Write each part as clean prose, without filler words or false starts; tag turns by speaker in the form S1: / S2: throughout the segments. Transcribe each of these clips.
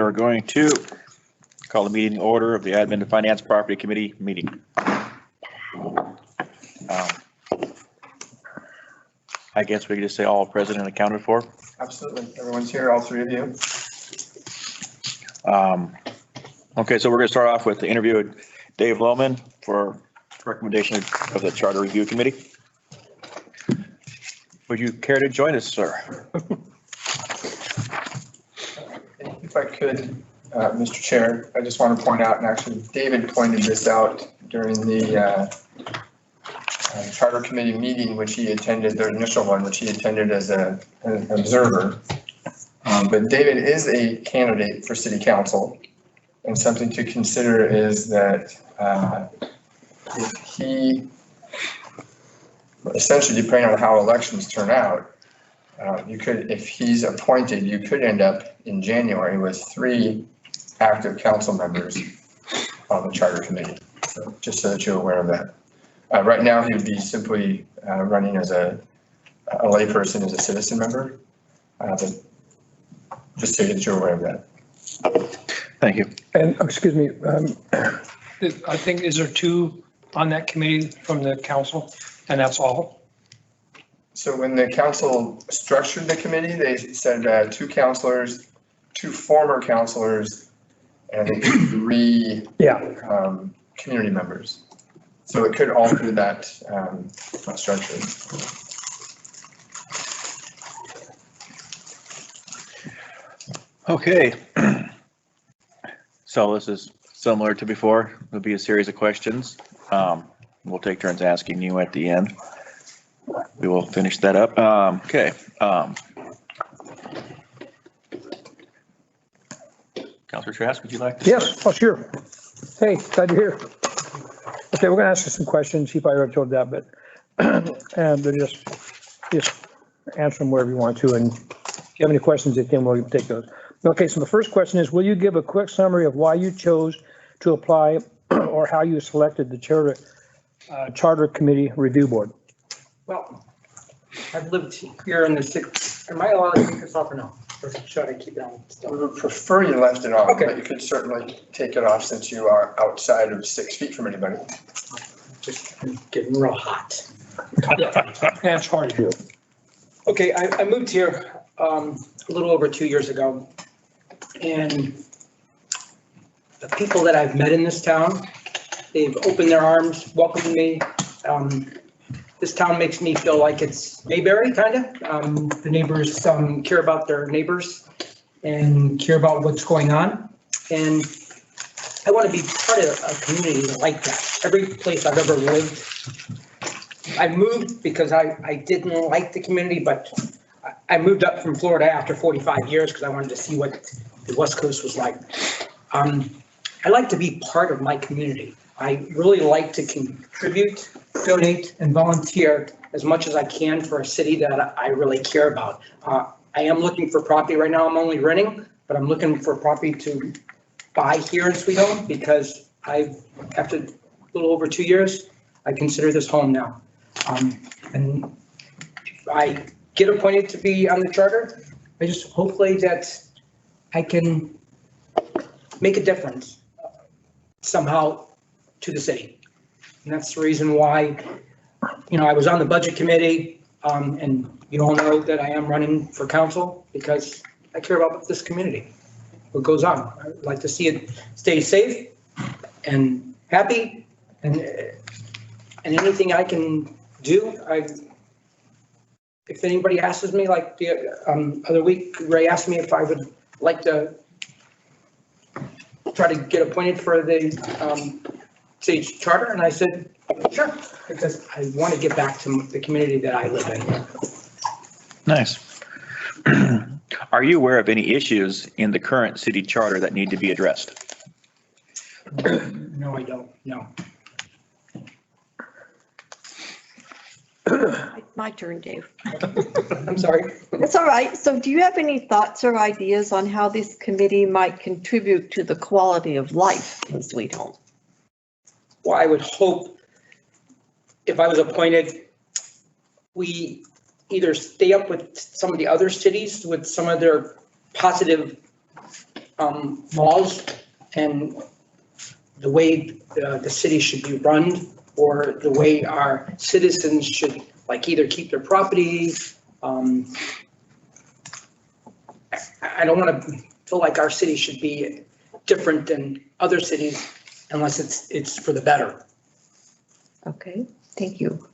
S1: We're going to call the meeting order of the Admin and Finance Property Committee meeting. I guess we could just say all present and accounted for.
S2: Absolutely. Everyone's here, all three of you.
S1: Okay, so we're going to start off with the interview with Dave Lohman for recommendation of the Charter Review Committee. Would you care to join us, sir?
S2: If I could, Mr. Chair, I just want to point out, and actually David pointed this out during the Charter Committee meeting, which he attended, their initial one, which he attended as an observer. But David is a candidate for City Council. And something to consider is that if he, essentially depending on how elections turn out, you could, if he's appointed, you could end up in January with 3 active council members on the Charter Committee. So just so that you're aware of that. Right now, he would be simply running as a layperson, as a citizen member. But just so that you're aware of that.
S1: Thank you.
S3: And excuse me, I think, is there 2 on that committee from the council, and that's all?
S2: So when the council structured the committee, they said 2 councilors, 2 former councilors, and 3 community members. So it could alter that structure.
S1: Okay. So this is similar to before. There'll be a series of questions. We'll take turns asking you at the end. We will finish that up. Okay. Councilor Trask, would you like to?
S3: Yes, oh, sure. Hey, glad you're here. Okay, we're gonna ask you some questions. He probably already told that, but, and they're just answer them wherever you want to. And if you have any questions at the end, we'll take those. Okay, so the first question is, will you give a quick summary of why you chose to apply or how you selected the Charter Committee Review Board?
S4: Well, I've lived here in the 6, am I allowed to take this off or no? Or should I keep it on?
S2: We would prefer you left it on,
S4: Okay.
S2: but you could certainly take it off since you are outside of 6 feet from anybody.
S4: Just getting real hot.
S3: That's hard to do.
S4: Okay, I moved here a little over 2 years ago. And the people that I've met in this town, they've opened their arms, welcomed me. This town makes me feel like it's Mayberry, kind of. The neighbors care about their neighbors and care about what's going on. And I want to be part of a community like that. Every place I've ever lived, I moved because I didn't like the community, but I moved up from Florida after 45 years because I wanted to see what the West Coast was like. I like to be part of my community. I really like to contribute, donate, and volunteer as much as I can for a city that I really care about. I am looking for property right now. I'm only renting, but I'm looking for property to buy here in Sweet Home because after a little over 2 years, I consider this home now. And if I get appointed to be on the charter, I just hopefully that I can make a difference somehow to the city. And that's the reason why, I was on the budget committee, and you all know that I am running for council because I care about this community, what goes on. I'd like to see it stay safe and happy, and anything I can do, if anybody asks me, like the other week, Ray asked me if I would like to try to get appointed for the city charter, and I said, sure, because I want to get back to the community that I live in.
S1: Nice. Are you aware of any issues in the current city charter that need to be addressed?
S4: No, I don't, no.
S5: My turn, Dave.
S4: I'm sorry.
S5: That's all right. So do you have any thoughts or ideas on how this committee might contribute to the quality of life in Sweet Home?
S4: Well, I would hope if I was appointed, we either stay up with some of the other cities with some of their positive laws and the way the city should be run, or the way our citizens should like either keep their property. I don't want to feel like our city should be different than other cities unless it's for the better.
S5: Okay, thank you.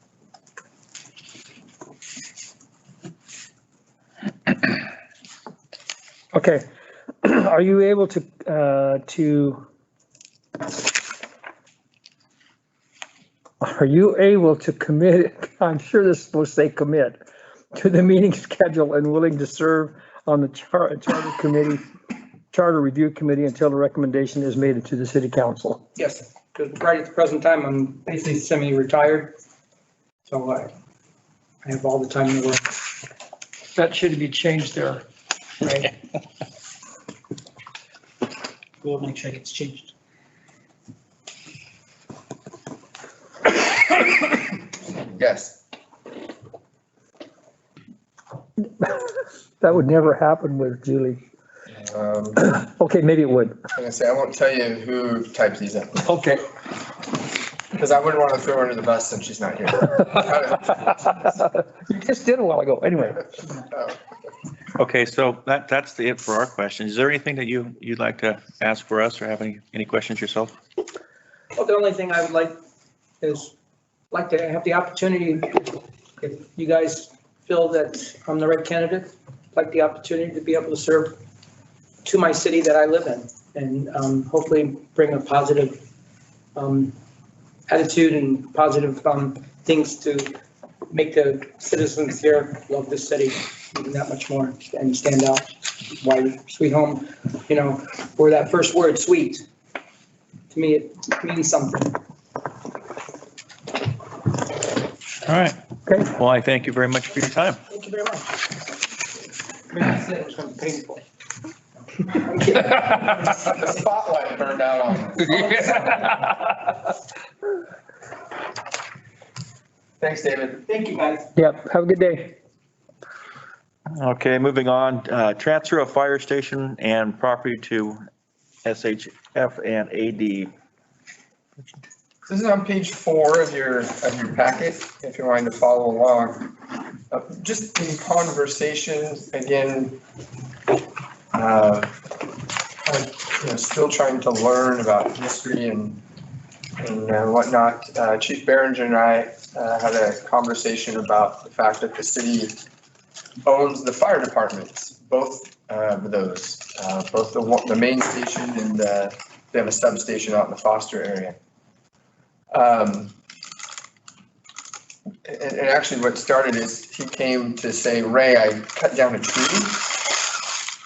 S3: Okay, are you able to commit, I'm sure this is supposed to say commit, to the meeting schedule and willing to serve on the charter review committee until the recommendation is made to the city council?
S4: Yes, because right at the present time, I'm basically semi-retired. So I have all the time in the world.
S3: That should be changed there.
S4: Right. We'll make sure it gets changed.
S2: Yes.
S3: That would never happen with Julie.
S2: I'm
S3: Okay, maybe it would.
S2: gonna say, I won't tell you who typed these in,
S3: Okay.
S2: because I wouldn't want to throw her under the bus since she's not here.
S3: You just did a while ago, anyway.
S1: Okay, so that's it for our questions. Is there anything that you'd like to ask for us or have any questions yourself?
S4: Well, the only thing I would like is like to have the opportunity, if you guys feel that I'm the right candidate, like the opportunity to be able to serve to my city that I live in, and hopefully bring a positive attitude and positive things to make the citizens here love this city even that much more and stand out. Why Sweet Home, you know, or that first word, sweet, to me, it means something.
S1: All right.
S3: Okay.
S1: Well, I thank you very much for your time.
S4: Thank you very much. Maybe I said it was going to be painful. I'm kidding.
S2: The spotlight burned out on her. Thanks, David.
S4: Thank you, guys.
S3: Yep, have a good day.
S1: Okay, moving on, transfer of fire station and property to SHF and AD.
S2: This is on page 4 of your packet, if you're wanting to follow along. Just in conversation, again, still trying to learn about history and whatnot. Chief Behringer and I had a conversation about the fact that the city owns the fire departments, both of those, both the main station and they have a substation out in the Foster area. And actually what started is he came to say, Ray, I cut down a tree.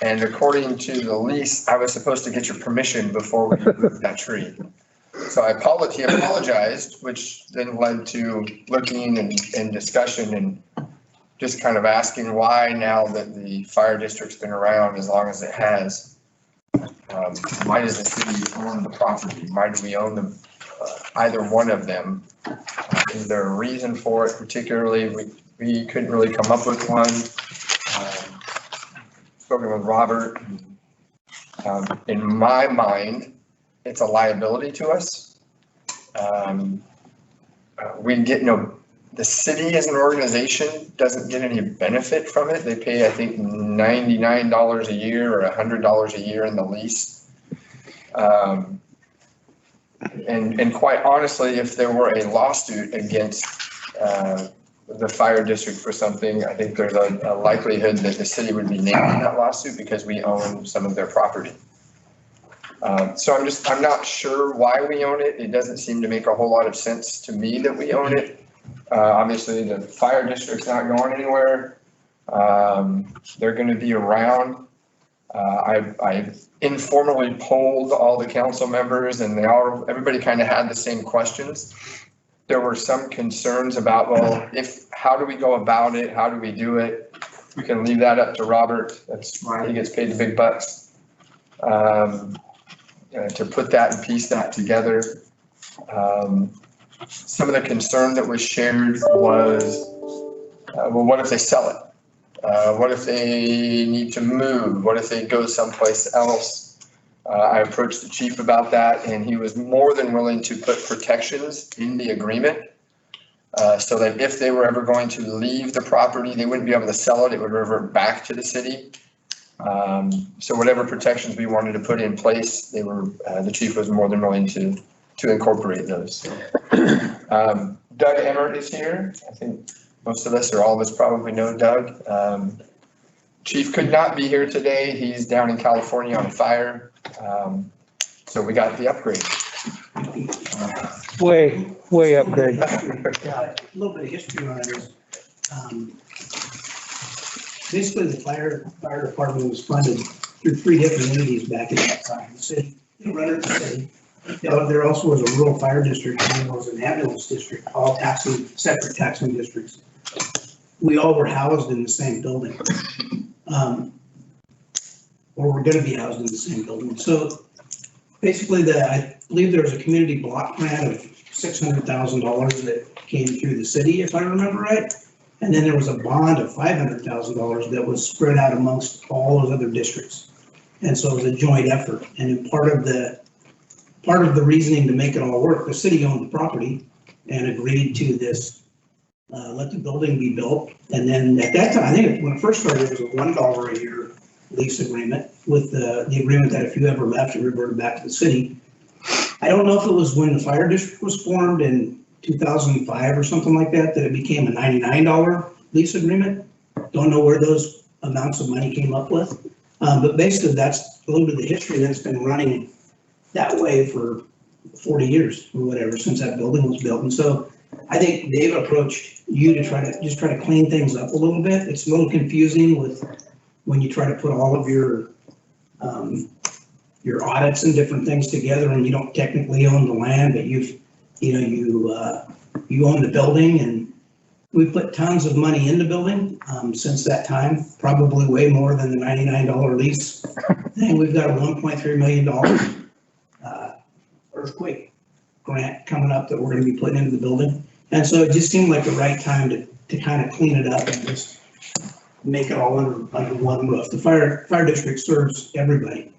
S2: And according to the lease, I was supposed to get your permission before we moved that tree. So he apologized, which then led to looking and discussion and just kind of asking why, now that the fire district's been around as long as it has, why does the city own the property? Why do we own them? Either one of them. Is there a reason for it particularly? We couldn't really come up with one. Spoken with Robert. In my mind, it's a liability to us. We get the city as an organization doesn't get any benefit from it. They pay, I think, $99 a year or $100 a year in the lease. And quite honestly, if there were a lawsuit against the fire district for something, I think there's a likelihood that the city would be named in that lawsuit because we own some of their property. So I'm not sure why we own it. It doesn't seem to make a whole lot of sense to me that we own it. Obviously, the fire district's not going anywhere. They're going to be around. I informally polled all the council members and everybody kind of had the same questions. There were some concerns about, well, how do we go about it? How do we do it? We can leave that up to Robert. That's why he gets paid the big bucks. To put that and piece that together. Some of the concern that was shared was, well, what if they sell it? What if they need to move? What if they go someplace else? I approached the chief about that, and he was more than willing to put protections in the agreement so that if they were ever going to leave the property, they wouldn't be able to sell it. It would revert back to the city. So whatever protections we wanted to put in place, the chief was more than willing to incorporate those. Doug Emmert is here. I think most of us or all of us probably know Doug. Chief could not be here today. He's down in California on fire. So we got the upgrade.
S3: Way upgrade.
S6: Yeah, a little bit of history on it is, basically the fire department was funded through 3 different entities back in that time. The city, they run it the city. There also was a rural fire district and there was an ambulance district, all separate taxing districts. We all were housed in the same building. Or we're gonna be housed in the same building. So basically I believe there was a community block grant of $600,000 that came through the city, if I remember right. And then there was a bond of $500,000 that was spread out amongst all those other districts. And so it was a joint effort. And in part of the reasoning to make it all work, the city owned the property and agreed to this, let the building be built. And then at that time, I think when it first started, it was a $1 a year lease agreement with the agreement that if you ever left, it reverted back to the city. I don't know if it was when the fire district was formed in 2005 or something like that, that it became a $99 lease agreement. Don't know where those amounts of money came up with. But basically that's a little bit of the history that's been running that way for 40 years or whatever, since that building was built. And so I think Dave approached you to try to clean things up a little bit. It's a little confusing with when you try to put all of your audits and different things together and you don't technically own the land, but you own the building, and we put tons of money in the building since that time, probably way more than the $99 lease. And we've got a $1.3 million earthquake grant coming up that we're going to be putting into the building. And so it just seemed like the right time to kind of clean it up and just make it all under one roof. The fire district serves everybody.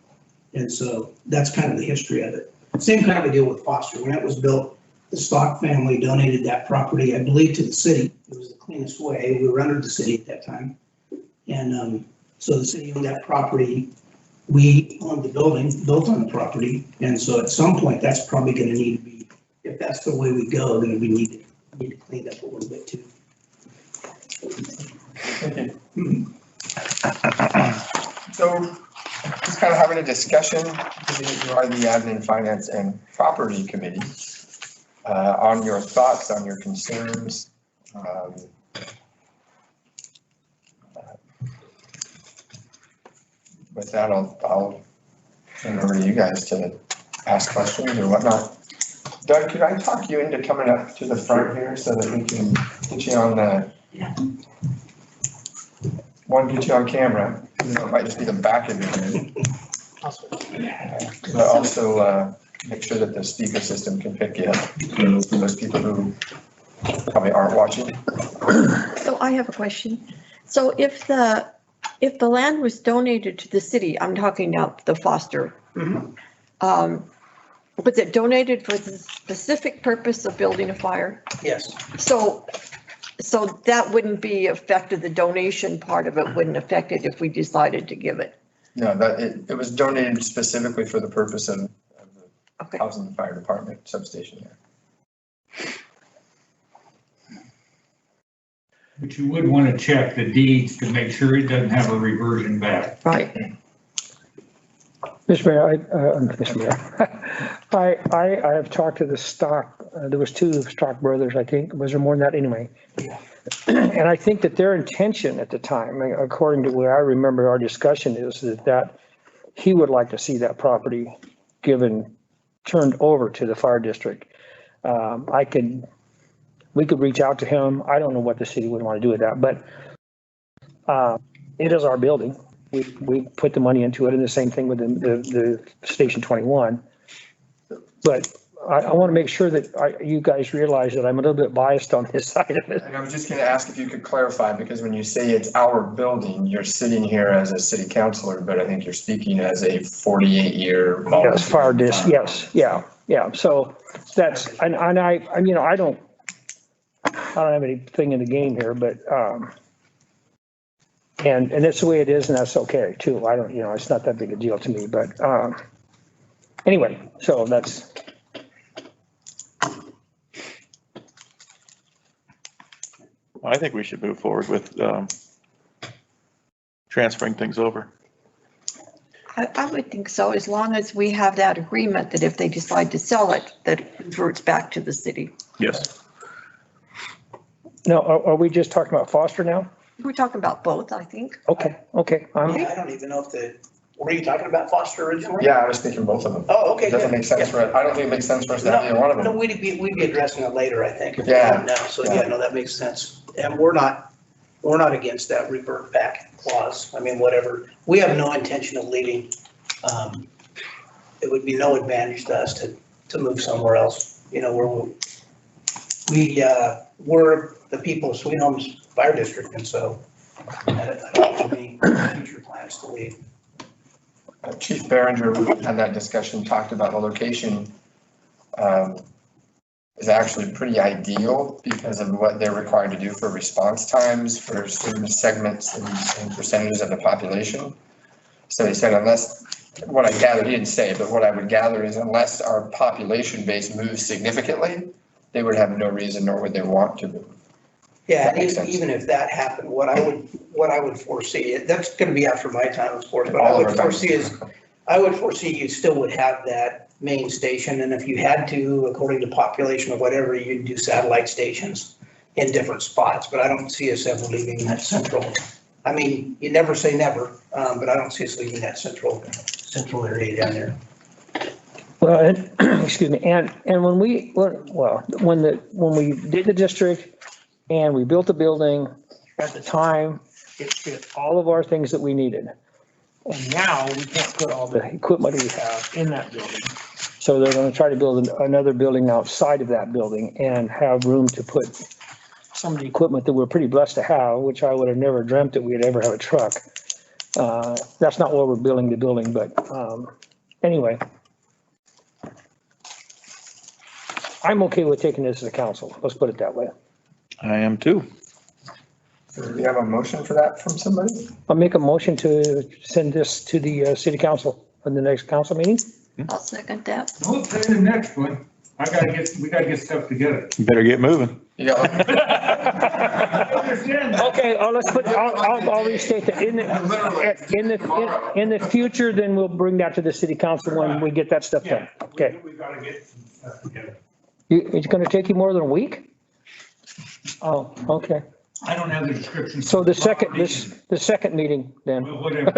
S6: And so that's kind of the history of it. Same kind of a deal with Foster. When it was built, the Stock family donated that property, I believe, to the city. It was the cleanest way. We were under the city at that time. And so the city owned that property. We owned the building, built on the property. And so at some point, that's probably going to need to be, if that's the way we go, then we need to clean it up a little bit too.
S2: So just kind of having a discussion, you are the admin, finance, and property committee, on your thoughts, on your concerns. With that, I'll turn it over to you guys to ask questions or whatnot. Doug, could I talk you into coming up to the front here so that we can get you on the, get you on camera, it might just be the back of your head. But also make sure that the speaker system can pick you up for those people who probably aren't watching.
S5: So I have a question. So if the land was donated to the city, I'm talking now the Foster. Was it donated for the specific purpose of building a fire?
S6: Yes.
S5: So that wouldn't be affected, the donation part of it wouldn't affect it if we decided to give it?
S2: No, that it was donated specifically for the purpose of the
S5: Okay.
S2: housing and fire department substation there.
S7: But you would want to check the deeds to make sure it doesn't have a reversion back.
S5: Right.
S3: Mr. Mayor, I have talked to the Stock, there was 2 Stock brothers, I think. Was there more than that? Anyway. And I think that their intention at the time, according to what I remember our discussion, is that he would like to see that property turned over to the fire district. We could reach out to him. I don't know what the city would want to do with that, but it is our building. We put the money into it, and the same thing with the Station 21. But I want to make sure that you guys realize that I'm a little bit biased on this side of it.
S2: And I was just gonna ask if you could clarify, because when you say it's our building, you're sitting here as a city councilor, but I think you're speaking as a 48-year.
S3: Yes, fire dis, yes, yeah. So that's, and I don't have anything in the game here, but, and that's the way it is, and that's okay too. I don't, it's not that big a deal to me, but, anyway, so that's,
S1: I think we should move forward with transferring things over.
S5: I would think so, as long as we have that agreement that if they decide to sell it, that it reverts back to the city.
S1: Yes.
S3: no, are we just talking about Foster now?
S5: We're talking about both, I think.
S3: Okay.
S6: Yeah, I don't even know if were you talking about Foster originally?
S2: Yeah, I was thinking both of them.
S6: Oh, okay.
S2: It doesn't
S6: good.
S2: make sense for it. I don't think it makes sense for us to have either one of
S6: No,
S2: them.
S6: we'd be addressing it later, I think. if we
S2: Yeah.
S6: didn't know. So, yeah, no, that makes sense. And we're not against that revert back clause. I mean, whatever. We have no intention of leaving. It would be no advantage to us to move somewhere else, we're the people of Sweet Home's Fire District, and so I don't have any future plans to leave.
S2: Chief Behringer had that discussion, talked about the location is actually pretty ideal because of what they're required to do for response times for certain segments and percentages of the population. So he said unless, what I gathered, he didn't say, but what I would gather is unless our population base moves significantly, they would have no reason nor would they want to move.
S6: Yeah,
S2: That makes
S6: and
S2: sense.
S6: even if that happened, what I would foresee, that's gonna be after my time, of course, but I
S2: All of
S6: would
S2: our
S6: foresee you still would have that main station, and if you had to, according to population or whatever, you'd do satellite stations in different spots, but I don't see us ever leaving that central. I mean, you never say never, but I don't see us leaving that central area down there.
S3: Well, and, excuse me, and when we did the district and we built the building, at the time, it fit all of our things that we needed. And now we can't put all the equipment we have in that building. So they're gonna try to build another building outside of that building and have room to put some of the equipment that we're pretty blessed to have, which I would have never dreamt that we'd ever have a truck. That's not what we're building the building, but, anyway. I'm okay with taking this to the council. Let's put it that way.
S1: I am too.
S2: So do we have a motion for that from somebody?
S3: I'll make a motion to send this to the city council in the next council meeting.
S5: I'll second that.
S7: Don't say the next one. We gotta get stuff together.
S1: You better get moving.
S2: You got,
S3: Okay, let's put, I'll restate that. In the future, then we'll bring that to the city council when we get that stuff done. Okay.
S7: We gotta get some stuff together.
S3: It's gonna take you more than a week? Oh, okay.
S7: I don't have the description.
S3: So the second meeting then.
S7: Well, whatever.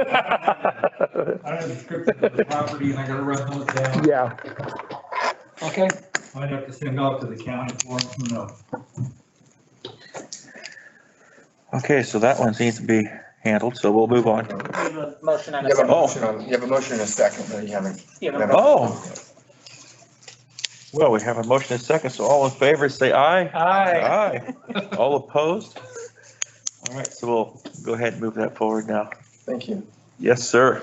S7: I have the description of the property and I gotta run those down.
S3: Yeah. Okay.
S7: I'd have to send off to the county for them to know.
S1: Okay, so that one seems to be handled, so we'll move on.
S4: Motion on
S2: you have a
S4: a
S2: motion on, you have a motion in a second, but you haven't.
S1: Oh. Well, we have a motion and a second, so all in favor, say aye.
S4: Aye.
S1: Aye. All opposed? All right, so we'll go ahead and move that forward now.
S2: Thank you.
S1: Yes, sir.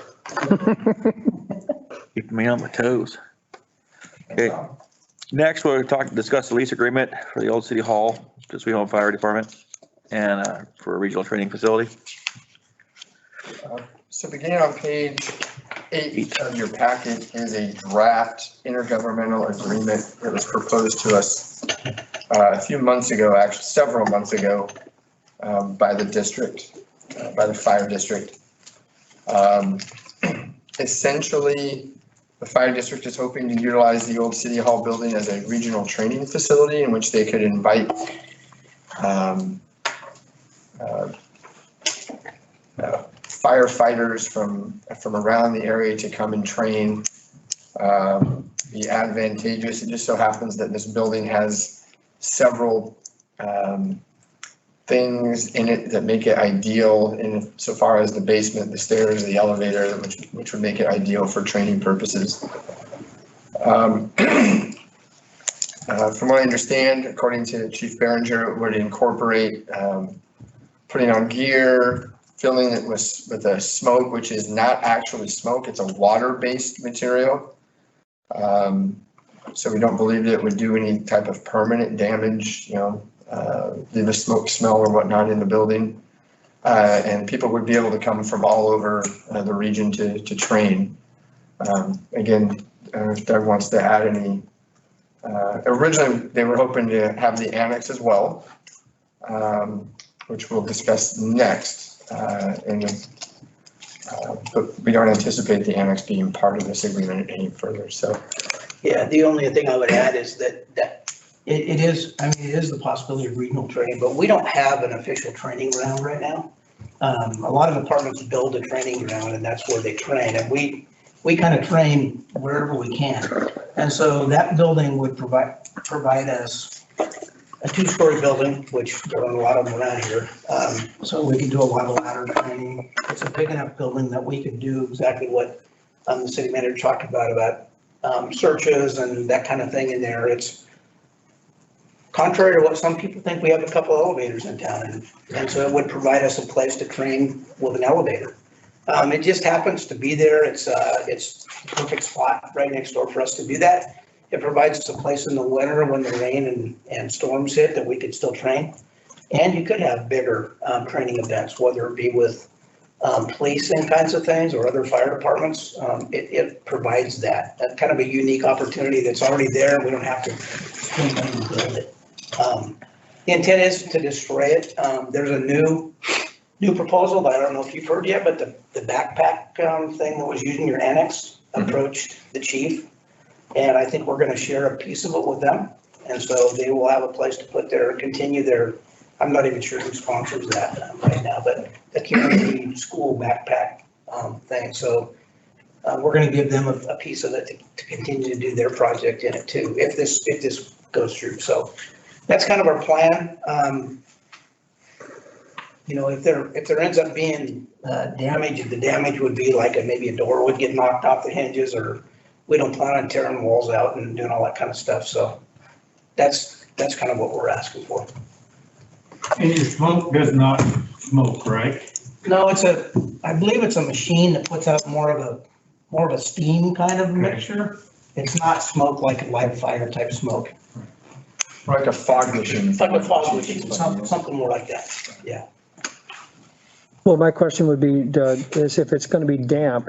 S1: Keeping me on my toes. Okay. Next, we'll discuss the lease agreement for the old city hall, the Sweet Home Fire Department, and for a regional training facility.
S2: So beginning on page 8 of your packet is a draft intergovernmental agreement that was proposed to us a few months ago, actually several months ago, by the district, by the fire district. Essentially, the fire district is hoping to utilize the old city hall building as a regional training facility in which they could invite firefighters from around the area to come and train, be advantageous. It just so happens that this building has several things in it that make it ideal in so far as the basement, the stairs, the elevator, which would make it ideal for training purposes. From what I understand, according to Chief Berenger, it would incorporate putting on gear, filling it with a smoke, which is not actually smoke, it's a water-based material. So we don't believe that it would do any type of permanent damage, leave a smoke smell or whatnot in the building. And people would be able to come from all over the region to train. Again, if Doug wants to add any, originally they were hoping to have the annex as well, which we'll discuss next. But we don't anticipate the annex being part of this agreement any further, so.
S6: Yeah, the only thing I would add is that it is, I mean, it is the possibility of regional training, but we don't have an official training ground right now. A lot of departments build a training ground and that's where they train, and we kind of train wherever we can. And so that building would provide us a 2-story building, which there are a lot of them around here. So we can do a lot of ladder training. It's a big enough building that we could do exactly what the city manager talked about searches and that kind of thing in there. It's contrary to what some people think, we have a couple of elevators in town, and so it would provide us a place to train with an elevator. It just happens to be there. It's the perfect spot right next door for us to do that. It provides us a place in the winter when the rain and storms hit that we could still train. And you could have bigger training events, whether it be with police and kinds of things or other fire departments. It provides that kind of a unique opportunity that's already there. We don't have to spend money to build it. The intent is to destroy it. There's a new proposal that I don't know if you've heard yet, but the backpack thing that was using your annex approached the chief. And I think we're going to share a piece of it with them. And so they will have a place to continue their, I'm not even sure who sponsors that right now, but the community school backpack thing. So we're going to give them a piece of it to continue to do their project in it too, if this goes through. So that's kind of our plan. If there ends up being damage, the damage would be like maybe a door would get knocked off the hinges, or we don't plan on tearing walls out and doing all that kind of stuff. So that's kind of what we're asking for.
S7: And your smoke does not smoke, right?
S6: No, I believe it's a machine that puts out more of a steam kind of mixture. It's not smoke like a live fire type smoke.
S2: Like a fog machine.
S6: It's like a fog machine, something more like that. Yeah.
S3: Well, my question would be, Doug, is if it's going to be damp,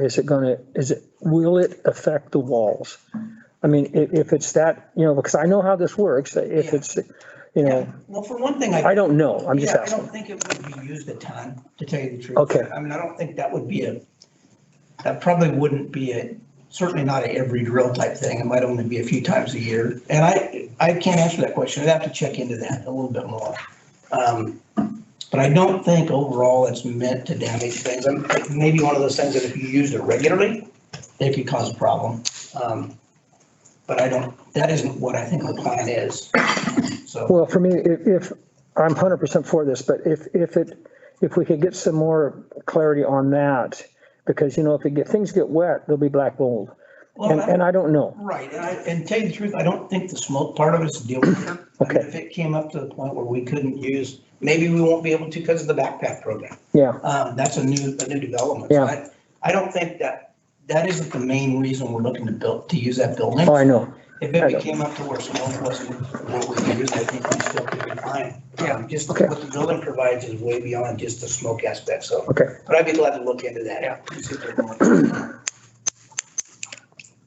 S3: will it affect the walls? I mean, if it's that, because I know how this works, if it's,
S6: Well, for one thing,
S3: I don't know, I'm just
S6: I
S3: asking.
S6: don't think it would be used a ton, to tell you the truth.
S3: Okay.
S6: I mean, I don't think that probably wouldn't be certainly not a every drill type thing. It might only be a few times a year. And I can't answer that question. I'd have to check into that a little bit more. But I don't think overall it's meant to damage things. Maybe one of those things that if you used it regularly, it could cause a problem. But that isn't what I think the plan is. So.
S3: Well, for me, if I'm 100% for this, but if we could get some more clarity on that, because, if things get wet, there'll be black mold.
S6: Well,
S3: And I don't know.
S6: Right, and tell you the truth, I don't think the smoke part of it is a deal breaker.
S3: Okay.
S6: If it came up to the point where we couldn't use, maybe we won't be able to because of the backpack program.
S3: Yeah.
S6: That's a new development.
S3: Yeah.
S6: So I don't think that isn't the main reason we're looking to use that building.
S3: Oh, I know.
S6: If it came up to where smoke wasn't what we used, I think we still could be fine. Just
S3: Okay.
S6: what the building provides is way beyond just the smoke aspect, so.
S3: Okay.
S6: But I'd be glad to look into that. Yeah.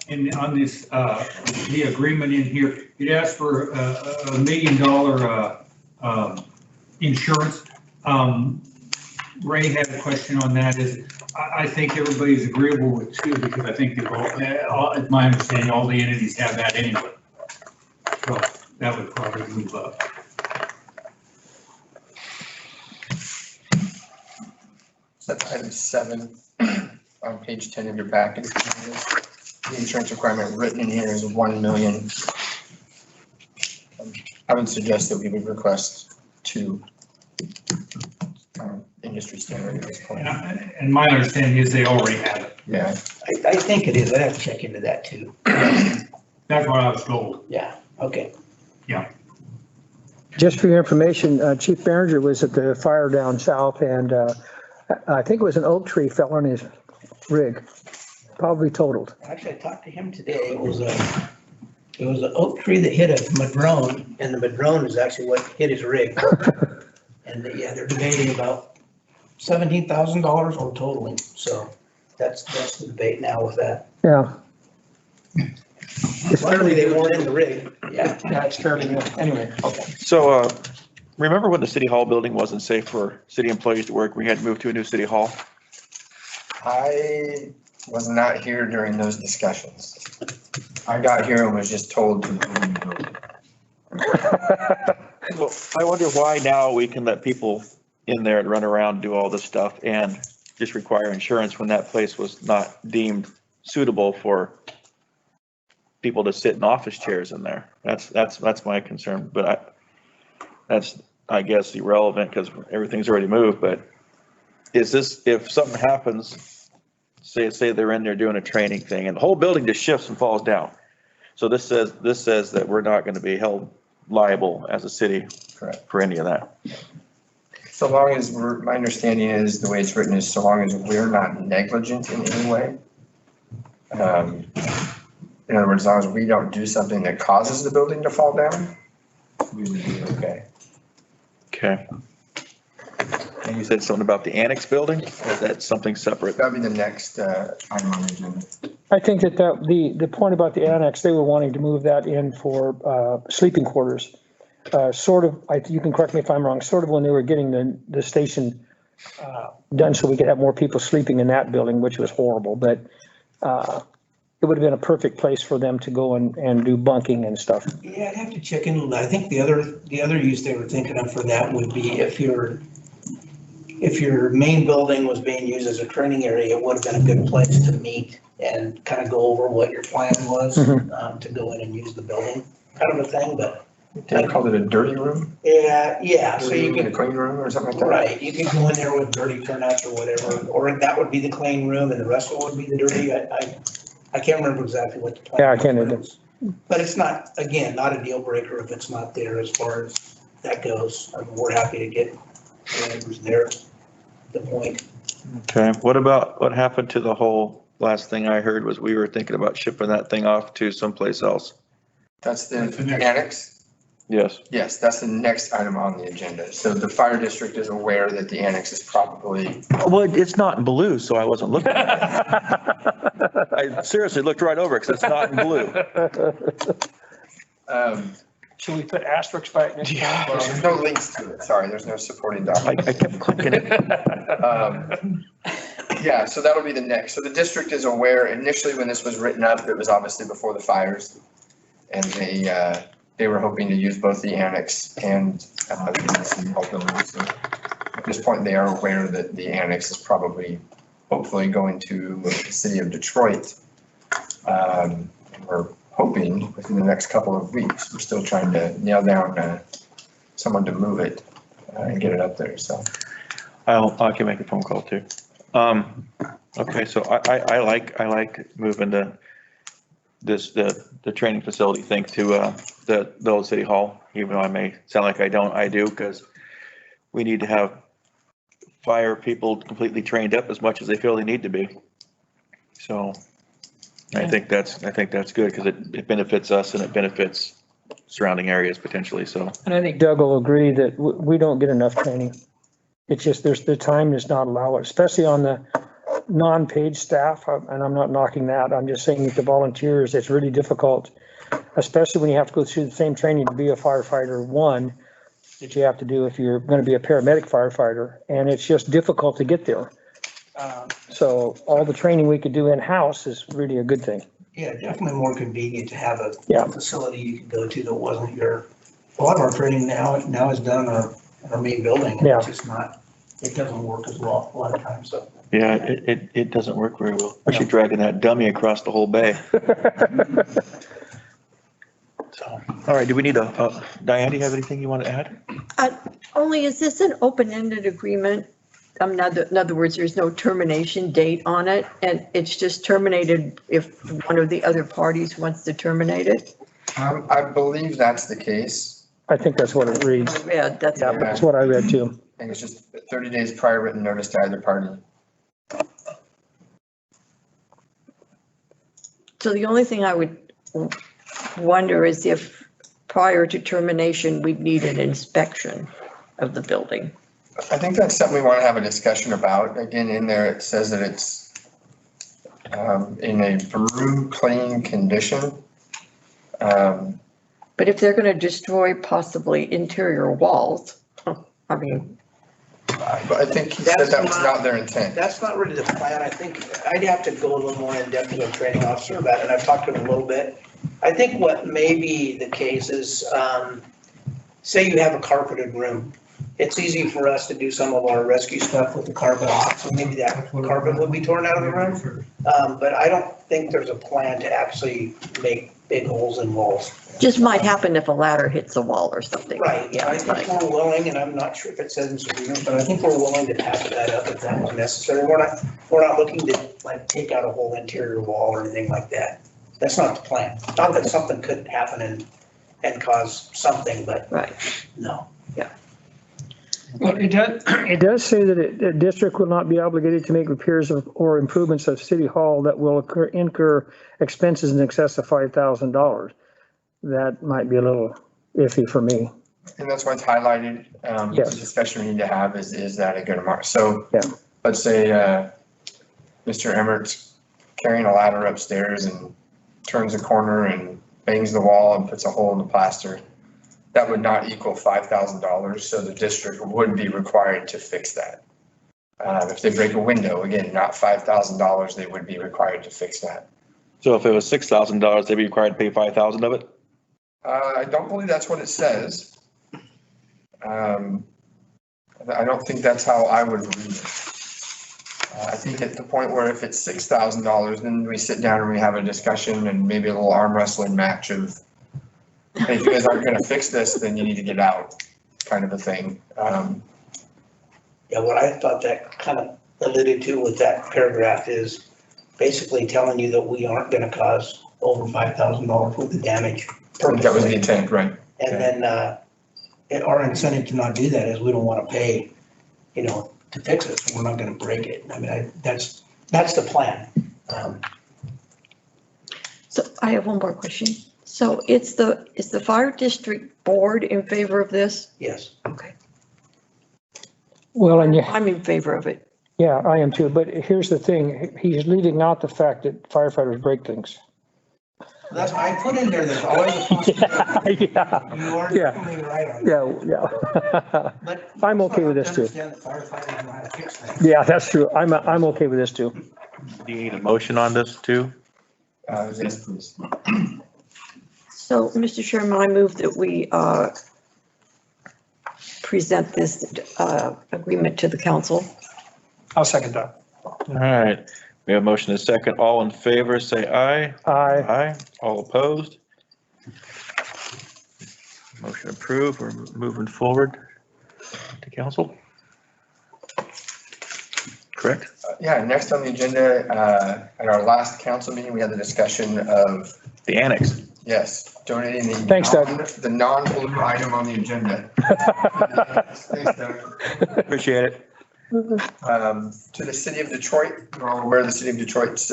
S7: And on this, the agreement in here, it asks for $1 million insurance. Ray had a question on that. I think everybody's agreeable with 2 because I think it's my understanding, all the entities have that anyway. So that would probably move up.
S2: That's item 7 on page 10 of your packet. The insurance requirement written in here is 1 million. I would suggest that we would request 2. Industry standard at this point.
S7: And my understanding is they already have it.
S2: Yeah.
S6: I think it is. I'd have to check into that too.
S7: That's what I was told.
S6: Yeah, okay.
S3: Just for your information, Chief Behringer was at the fire down south and I think it was an oak tree fell on his rig, probably totaled.
S6: Actually, I talked to him today. It was an oak tree that hit a madrone, and the madrone is actually what hit his rig. And yeah, they're debating about $17,000 or totaling, so that's the debate now with that.
S3: Yeah.
S6: Luckily, they weren't in the rig. Yeah.
S3: Yeah, it's fairly new. Anyway, okay.
S1: So, remember when the city hall building wasn't safe for city employees to work? We had to move to a new city hall.
S2: I was not here during those discussions. I got here and was just told to move the building.
S1: Well, I wonder why now we can let people in there and run around, do all this stuff and just require insurance when that place was not deemed suitable for people to sit in office chairs in there. That's my concern, but that's, I guess, irrelevant because everything's already moved, but is this, if something happens, say they're in there doing a training thing and the whole building just shifts and falls down. So this says that we're not going to be held liable as a city
S2: Correct.
S1: for any of that.
S2: So long as my understanding is, the way it's written is so long as we're not negligent in any way. In other words, as long as we don't do something that causes the building to fall down, we would be okay.
S1: Okay. And you said something about the annex building, or is that something separate?
S2: That'll be the next item on the agenda.
S3: I think that the point about the annex, they were wanting to move that in for sleeping quarters. Sort of, you can correct me if I'm wrong, sort of when they were getting the station done so we could have more people sleeping in that building, which was horrible, but it would have been a perfect place for them to go and do bunking and stuff.
S6: Yeah, I'd have to check in. I think the other use they were thinking of for that would be if your main building was being used as a training area, it would have been a good place to meet and kind of go over what your plan was to go in and use the building, kind of a thing, but.
S2: They called it a dirty room?
S6: Yeah, so you
S2: A
S6: could,
S2: clean room or something like that?
S6: right, you could go in there with dirty turnouts or whatever, or that would be the clean room and the rest of it would be the dirty. I can't remember exactly what the plan.
S3: Yeah, I can't either.
S6: But it's not, again, not a deal breaker if it's not there as far as that goes. I mean, we're happy to get whoever's there, the point.
S1: Okay, what happened to the whole, last thing I heard was we were thinking about shipping that thing off to someplace else.
S2: That's the
S7: That's the next-
S2: annex?
S1: Yes.
S2: Yes, that's the next item on the agenda. So the fire district is aware that the annex is probably,
S1: Well, it's not in blue, so I wasn't looking. I seriously looked right over it because it's not in blue.
S3: Should we put asterisks by it next time?
S2: well, there's no links to it. Sorry, there's no supporting
S1: I
S2: document.
S1: kept clicking it.
S2: Yeah, so that'll be the next. So the district is aware. Initially, when this was written up, it was obviously before the fires. And they were hoping to use both the annex and the city hall building. So at this point, they are aware that the annex is probably, hopefully, going to the city of Detroit. And we're hoping within the next couple of weeks. We're still trying to nail down someone to move it and get it up there, so.
S1: I can make a phone call too. Okay, so I like moving the training facility thing to the old city hall, even though I may sound like I do, because we need to have fire people completely trained up as much as they feel they need to be. So I think that's good because it benefits us and it benefits surrounding areas potentially, so.
S3: And I think Doug will agree that we don't get enough training. It's just, the time does not allow it, especially on the non-paid staff, and I'm not knocking that. I'm just saying that the volunteers, it's really difficult, especially when you have to go through the same training to be a firefighter one that you have to do if you're going to be a paramedic firefighter, and it's just difficult to get there. So all the training we could do in-house is really a good thing.
S6: Yeah, definitely more convenient to have a
S3: Yeah.
S6: facility you can go to that wasn't a lot of our training now is done in our main building. And
S3: Yeah.
S6: it's just not, it doesn't work as well a lot of times, so.
S1: Yeah, it doesn't work very well, especially dragging that dummy across the whole bay. So, all right, do we need Diane, do you have anything you want to add?
S5: Only, is this an open-ended agreement? In other words, there's no termination date on it, and it's just terminated if one of the other parties wants to terminate it?
S2: I believe that's the case.
S3: I think that's what it reads.
S5: Yeah, that's,
S3: Yeah, that's what I read too.
S2: I think it's just 30 days prior written notice to either party.
S5: so the only thing I would wonder is if prior to termination, we'd need an inspection of the building.
S2: I think that's something we want to have a discussion about. Again, in there, it says that it's in a brew clean condition.
S5: But if they're gonna destroy possibly interior walls, I mean,
S2: But I think he said that was not their intent.
S6: That's not really the plan. I think I'd have to go a little more in depth with a training officer about it, and I've talked to him a little bit. I think what may be the case is, say you have a carpeted room. It's easy for us to do some of our rescue stuff with the carpet off, so maybe that carpet would be torn out of the room. But I don't think there's a plan to actually make big holes in walls.
S5: just might happen if a ladder hits a wall or something.
S6: Right,
S5: Yeah,
S6: I think we're willing, and I'm not sure if it says in agreement, but I think we're willing to patch that up if that was necessary. We're not looking to like take out a whole interior wall or anything like that. That's not the plan. Not that something couldn't happen and cause something, but
S5: Right.
S6: no.
S3: Well, it does say that the district will not be obligated to make repairs or improvements of City Hall that will incur expenses in excess of $5,000. That might be a little iffy for me.
S2: And that's why it's highlighted. The
S3: Yes.
S2: discussion we need to have is that a good amount? So
S3: Yeah.
S2: let's say Mr. Emmert's carrying a ladder upstairs and turns a corner and bangs the wall and puts a hole in the plaster. That would not equal $5,000, so the district would be required to fix that. If they break a window, again, not $5,000, they would be required to fix that.
S1: So if it was $6,000, they'd be required to pay 5,000 of it?
S2: I don't believe that's what it says. I don't think that's how I would read it. I think at the point where if it's $6,000, then we sit down and we have a discussion and maybe a little arm wrestling match of, hey, if you guys aren't gonna fix this, then you need to get out, kind of a thing.
S6: Yeah, what I thought that kind of alluded to with that paragraph is basically telling you that we aren't gonna cause over $5,000 worth of damage.
S2: That was the intent, right?
S6: And then, our incentive to not do that is we don't wanna pay, to fix it, so we're not gonna break it. I mean, that's the plan.
S5: So I have one more question. So is the fire district board in favor of this?
S6: Yes.
S5: Okay,
S3: Well, and
S5: I'm in favor of it.
S3: yeah, I am too, but here's the thing, he's leaving out the fact that firefighters break things.
S6: That's, I put in there's always a possibility.
S3: Yeah,
S6: You are
S3: Yeah.
S6: definitely right on that.
S3: yeah.
S6: But
S3: I'm okay with this too.
S6: Understand that firefighters know how to fix things.
S3: Yeah, that's true. I'm okay with this too.
S1: Do you need a motion on this too?
S2: Yes, please.
S5: So, Mr. Chairman, I move that we present this agreement to the council.
S3: I'll second that.
S1: All right, we have a motion and a second. All in favor, say aye.
S3: Aye.
S1: Aye. All opposed? Motion approved. We're moving forward to council. Correct?
S2: Yeah, next on the agenda, at our last council meeting, we had the discussion of,
S1: The annex.
S2: yes, donating the.
S3: Thanks, Doug.
S2: The non-blue item on the agenda. Thanks, Doug.
S1: Appreciate it.
S2: To the city of Detroit. We're all aware the city of Detroit's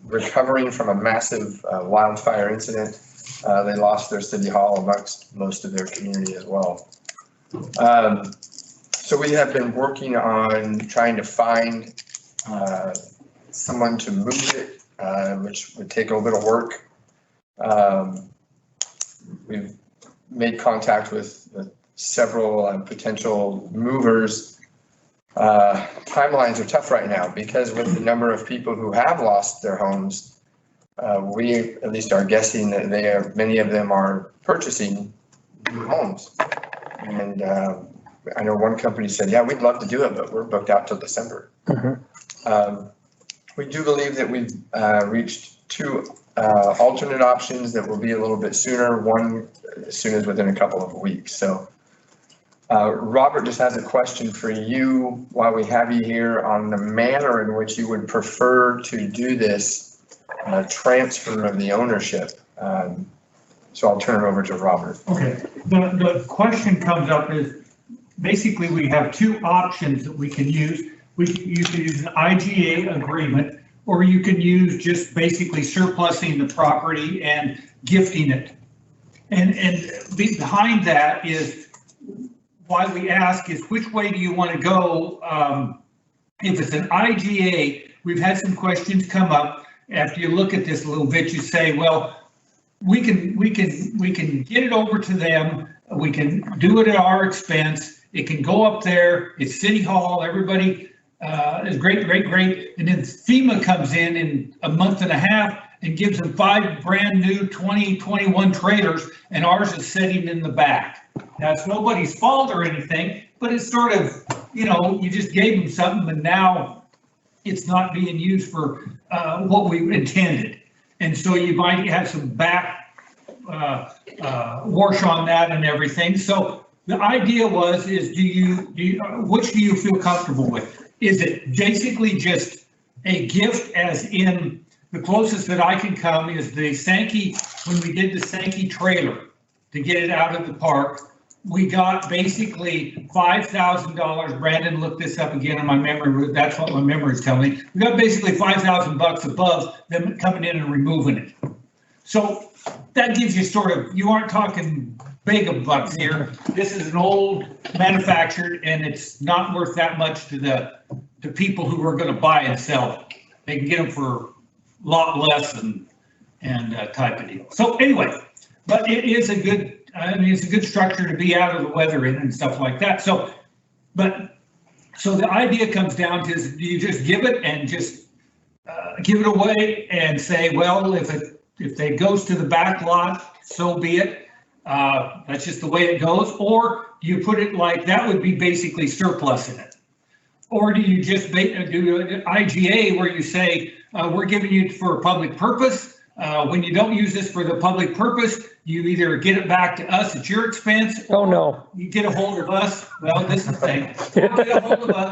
S2: recovering from a massive wildfire incident. They lost their city hall amongst most of their community as well. So we have been working on trying to find someone to move it, which would take a little work. We've made contact with several potential movers. Timelines are tough right now because with the number of people who have lost their homes, we at least are guessing that many of them are purchasing new homes. And I know one company said, yeah, we'd love to do it, but we're booked out till December. We do believe that we've reached two alternate options that will be a little bit sooner, one as soon as within a couple of weeks. So Robert just has a question for you while we have you here on the manner in which you would prefer to do this transfer of the ownership. So I'll turn it over to Robert.
S7: Okay, the question comes up is, basically, we have two options that we can use. You can use an IGA agreement, or you can use just basically surplusing the property and gifting it. And behind that is, why we ask is, which way do you want to go? If it's an IGA, we've had some questions come up. After you look at this a little bit, you say, well, we can get it over to them. We can do it at our expense. It can go up there. It's City Hall. Everybody is great. And then FEMA comes in a month and a half and gives them 5 brand new 2021 trailers, and ours is sitting in the back. That's nobody's fault or anything, but it's sort of, you just gave them something, and now it's not being used for what we intended. And so you might have some back wash on that and everything. So the idea is, which do you feel comfortable with? Is it basically just a gift, as in, the closest that I can come is the Sankey, when we did the Sankey trailer to get it out of the park, we got basically $5,000. Brandon looked this up again in my memory. That's what my memory is telling me. We got basically $5,000 above them coming in and removing it. So that gives you sort of, you aren't talking big of bucks here. This is an old manufactured, and it's not worth that much to the people who are going to buy and sell it. They can get them for a lot less and type of deal. So anyway, but it is a good, it's a good structure to be out of the weather in and stuff like that. So the idea comes down to, is, do you just give it and just give it away and say, well, if it goes to the back lot, so be it. That's just the way it goes. Or do you put it like, that would be basically surplusing it? Or do you just do an IGA where you say, we're giving you for a public purpose. When you don't use this for the public purpose, you either get it back to us at your expense.
S3: Oh, no.
S7: You get a hold of us. Well, this is the thing.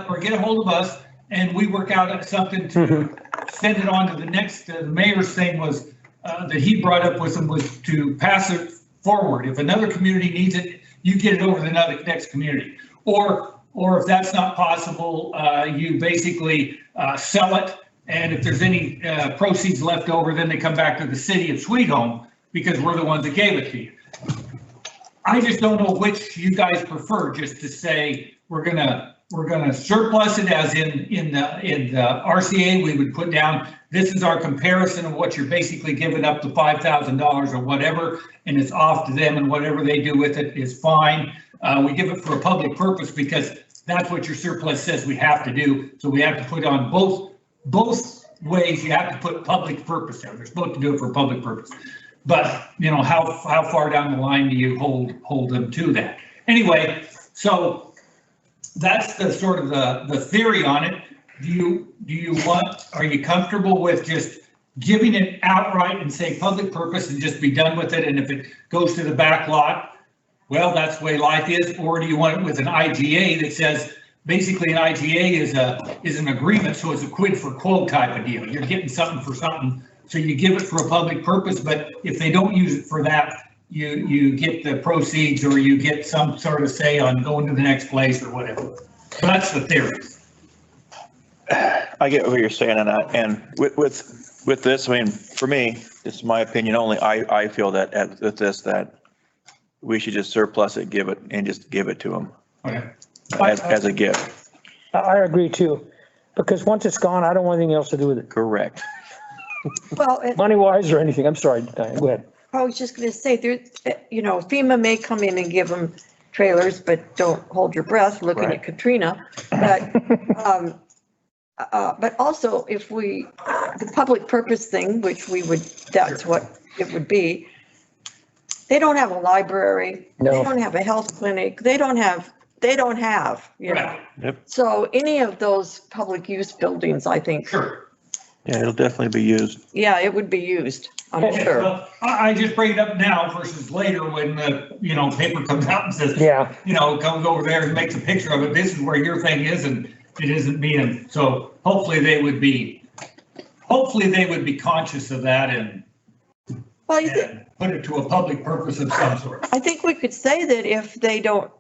S7: Or get a hold of us, and we work out something to send it on to the next. The mayor's thing was that he brought up with him was to pass it forward. If another community needs it, you get it over to the next community. Or if that's not possible, you basically sell it. And if there's any proceeds left over, then they come back to the city of Sweet Home, because we're the ones that gave it to you. I just don't know which you guys prefer, just to say we're gonna surplus it, as in the RCA, we would put down, this is our comparison of what you're basically giving up to $5,000 or whatever, and it's off to them, and whatever they do with it is fine. We give it for a public purpose because that's what your surplus says we have to do. So we have to put on both ways. You have to put public purpose there. They're supposed to do it for public purpose. But how far down the line do you hold them to that? Anyway, so that's the sort of the theory on it. Are you comfortable with just giving it outright and say public purpose and just be done with it? And if it goes to the back lot, well, that's the way life is. Or do you want it with an IGA that says, basically an IGA is an agreement, so it's a quid for quo type of deal. You're getting something for something, so you give it for a public purpose, but if they don't use it for that, you get the proceeds, or you get some sort of say on going to the next place or whatever. So that's the theory.
S1: I get what you're saying, and with this, I mean, for me, it's my opinion only. I feel that with this, that we should just surplus it, give it to them.
S7: Okay.
S1: As a gift.
S3: I agree too, because once it's gone, I don't want anything else to do with it,
S1: Correct.
S5: Well,
S3: money wise or anything. I'm sorry, Diane, go ahead.
S5: I was just going to say, FEMA may come in and give them trailers, but don't hold your breath looking
S1: Right.
S5: at Katrina. But also, if the public purpose thing, which that's what it would be, they don't have a library.
S3: No.
S5: They don't have a health clinic. They don't have,
S7: Right.
S1: Yep.
S5: So any of those public use buildings, I think,
S7: Sure.
S1: Yeah, it'll definitely be used.
S5: yeah, it would be used, I'm sure.
S7: Well, I just bring it up now versus later when the, paper comes out and says,
S3: Yeah,
S7: comes over there and makes a picture of it. This is where your thing is, and it isn't being, so hopefully they would be hopefully they would be conscious of that and
S5: Well,
S7: put it to a public purpose of some sort.
S5: I think we could say that if they don't,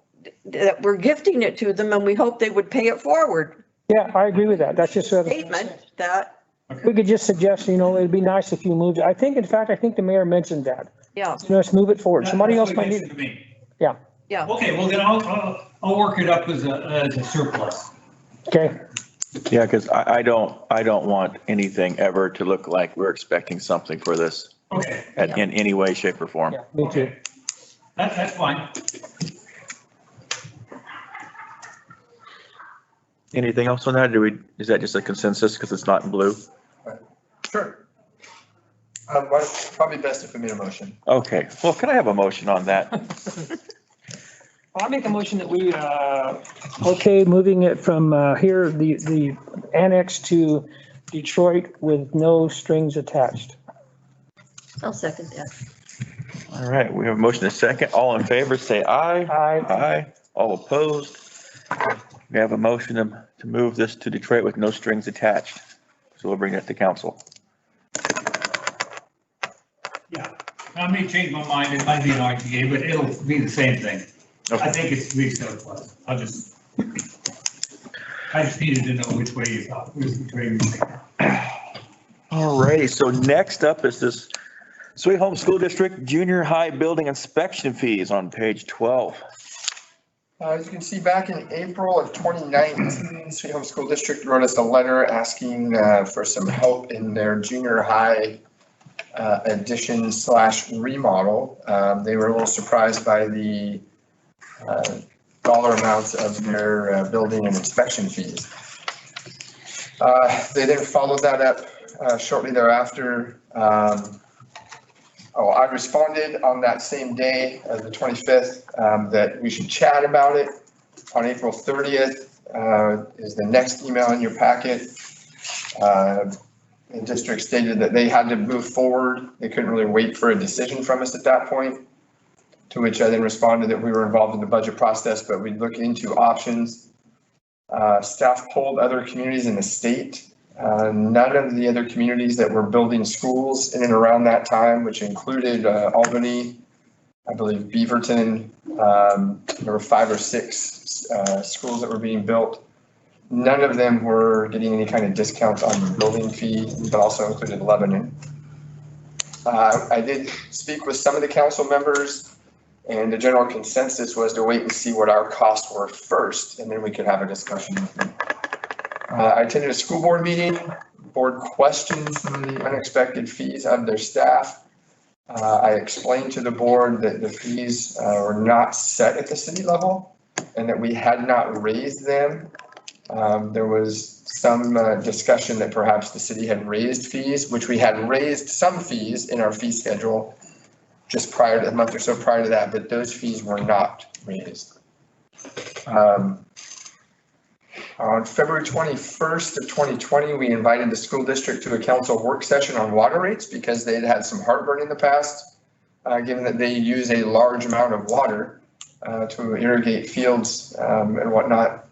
S5: that we're gifting it to them and we hope they would pay it forward.
S3: Yeah, I agree with that. That's just a
S5: Statement that,
S3: we could just suggest, it'd be nice if you moved. I think, in fact, I think the mayor mentioned that.
S5: yeah,
S3: Let's move it forward. Somebody
S7: That's
S3: else
S7: what
S3: might
S7: it
S3: need
S7: is
S3: it.
S7: to me.
S3: Yeah,
S5: yeah.
S7: Okay, well then I'll work it up as a surplus.
S3: okay.
S1: Yeah, because I don't want anything ever to look like we're expecting something for this
S7: Okay,
S1: in any way, shape or form.
S3: Yeah, me too.
S7: that's fine.
S1: Anything else on that? Is that just a consensus because it's not in blue?
S2: Sure. Probably best if we made a motion.
S1: Okay, well, can I have a motion on that?
S3: I'll make a motion that we, okay, moving it from here, the annex to Detroit with no strings attached.
S5: I'll second that.
S1: All right, we have a motion and a second. All in favor, say aye.
S3: Aye.
S1: Aye. All opposed? We have a motion to move this to Detroit with no strings attached. So we'll bring that to council.
S7: Yeah, I may change my mind, it might be an RTA, but it'll be the same thing. I think it's to be surplus. I just needed to know which way you thought, which way you think.
S1: All righty, so next up is this Sweet Home School District Junior High Building Inspection Fees on page 12.
S2: As you can see, back in April of 2019, Sweet Home School District wrote us a letter asking for some help in their junior high addition / remodel. They were a little surprised by the dollar amounts of their building and inspection fees. They then followed that up shortly thereafter. I responded on that same day, the 25th, that we should chat about it. On April 30th is the next email in your packet. The district stated that they had to move forward. They couldn't really wait for a decision from us at that point. To which I then responded that we were involved in the budget process, but we'd look into options. Staff polled other communities in the state. None of the other communities that were building schools in and around that time, which included Albany, I believe Beaverton, there were 5 or 6 schools that were being built. None of them were getting any kind of discounts on the building fee, but also included Lebanon. I did speak with some of the council members, and the general consensus was to wait and see what our costs were first, and then we could have a discussion with them. I attended a school board meeting. Board questioned some of the unexpected fees of their staff. I explained to the board that the fees were not set at the city level and that we had not raised them. There was some discussion that perhaps the city had raised fees, which we had raised some fees in our fee schedule just prior to a month or so prior to that, but those fees were not raised. On February 21st of 2020, we invited the school district to a council work session on water rates because they had had some heartburn in the past, given that they use a large amount of water to irrigate fields and whatnot.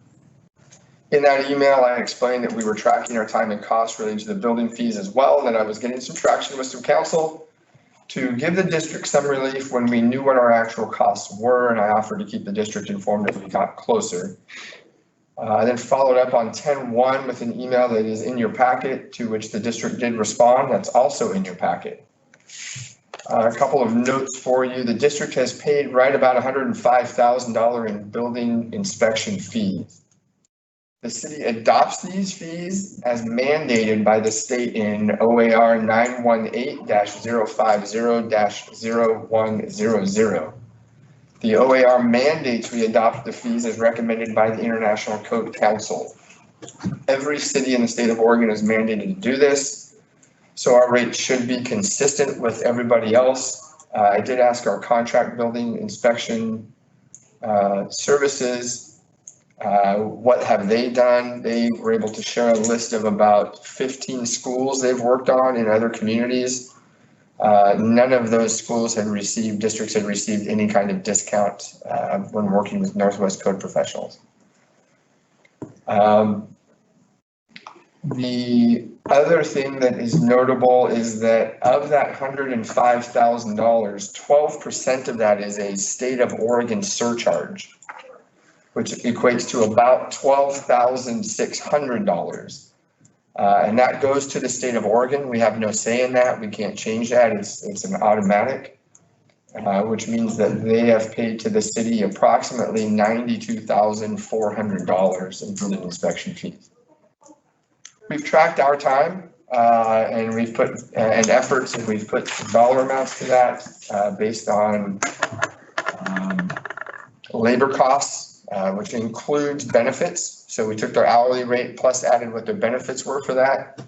S2: In that email, I explained that we were tracking our time and costs related to the building fees as well, and that I was getting some traction with some council to give the district some relief when we knew what our actual costs were, and I offered to keep the district informed as we got closer. I then followed up on 10/1 with an email that is in your packet, to which the district did respond. That's also in your packet. A couple of notes for you. The district has paid right about $105,000 in building inspection fees. The city adopts these fees as mandated by the state in OAR 918-050-0100. The OAR mandates we adopt the fees as recommended by the International Code Council. Every city in the state of Oregon is mandated to do this, so our rates should be consistent with everybody else. I did ask our contract building inspection services, what have they done? They were able to share a list of about 15 schools they've worked on in other communities. None of those schools districts had received any kind of discount when working with Northwest Code professionals. The other thing that is notable is that of that $105,000, 12% of that is a state of Oregon surcharge, which equates to about $12,600. And that goes to the state of Oregon. We have no say in that. We can't change that. It's an automatic, which means that they have paid to the city approximately $92,400 in building inspection fees. We've tracked our time and we've put and efforts, and we've put dollar amounts to that based on labor costs, which includes benefits. So we took their hourly rate plus added what their benefits were for that.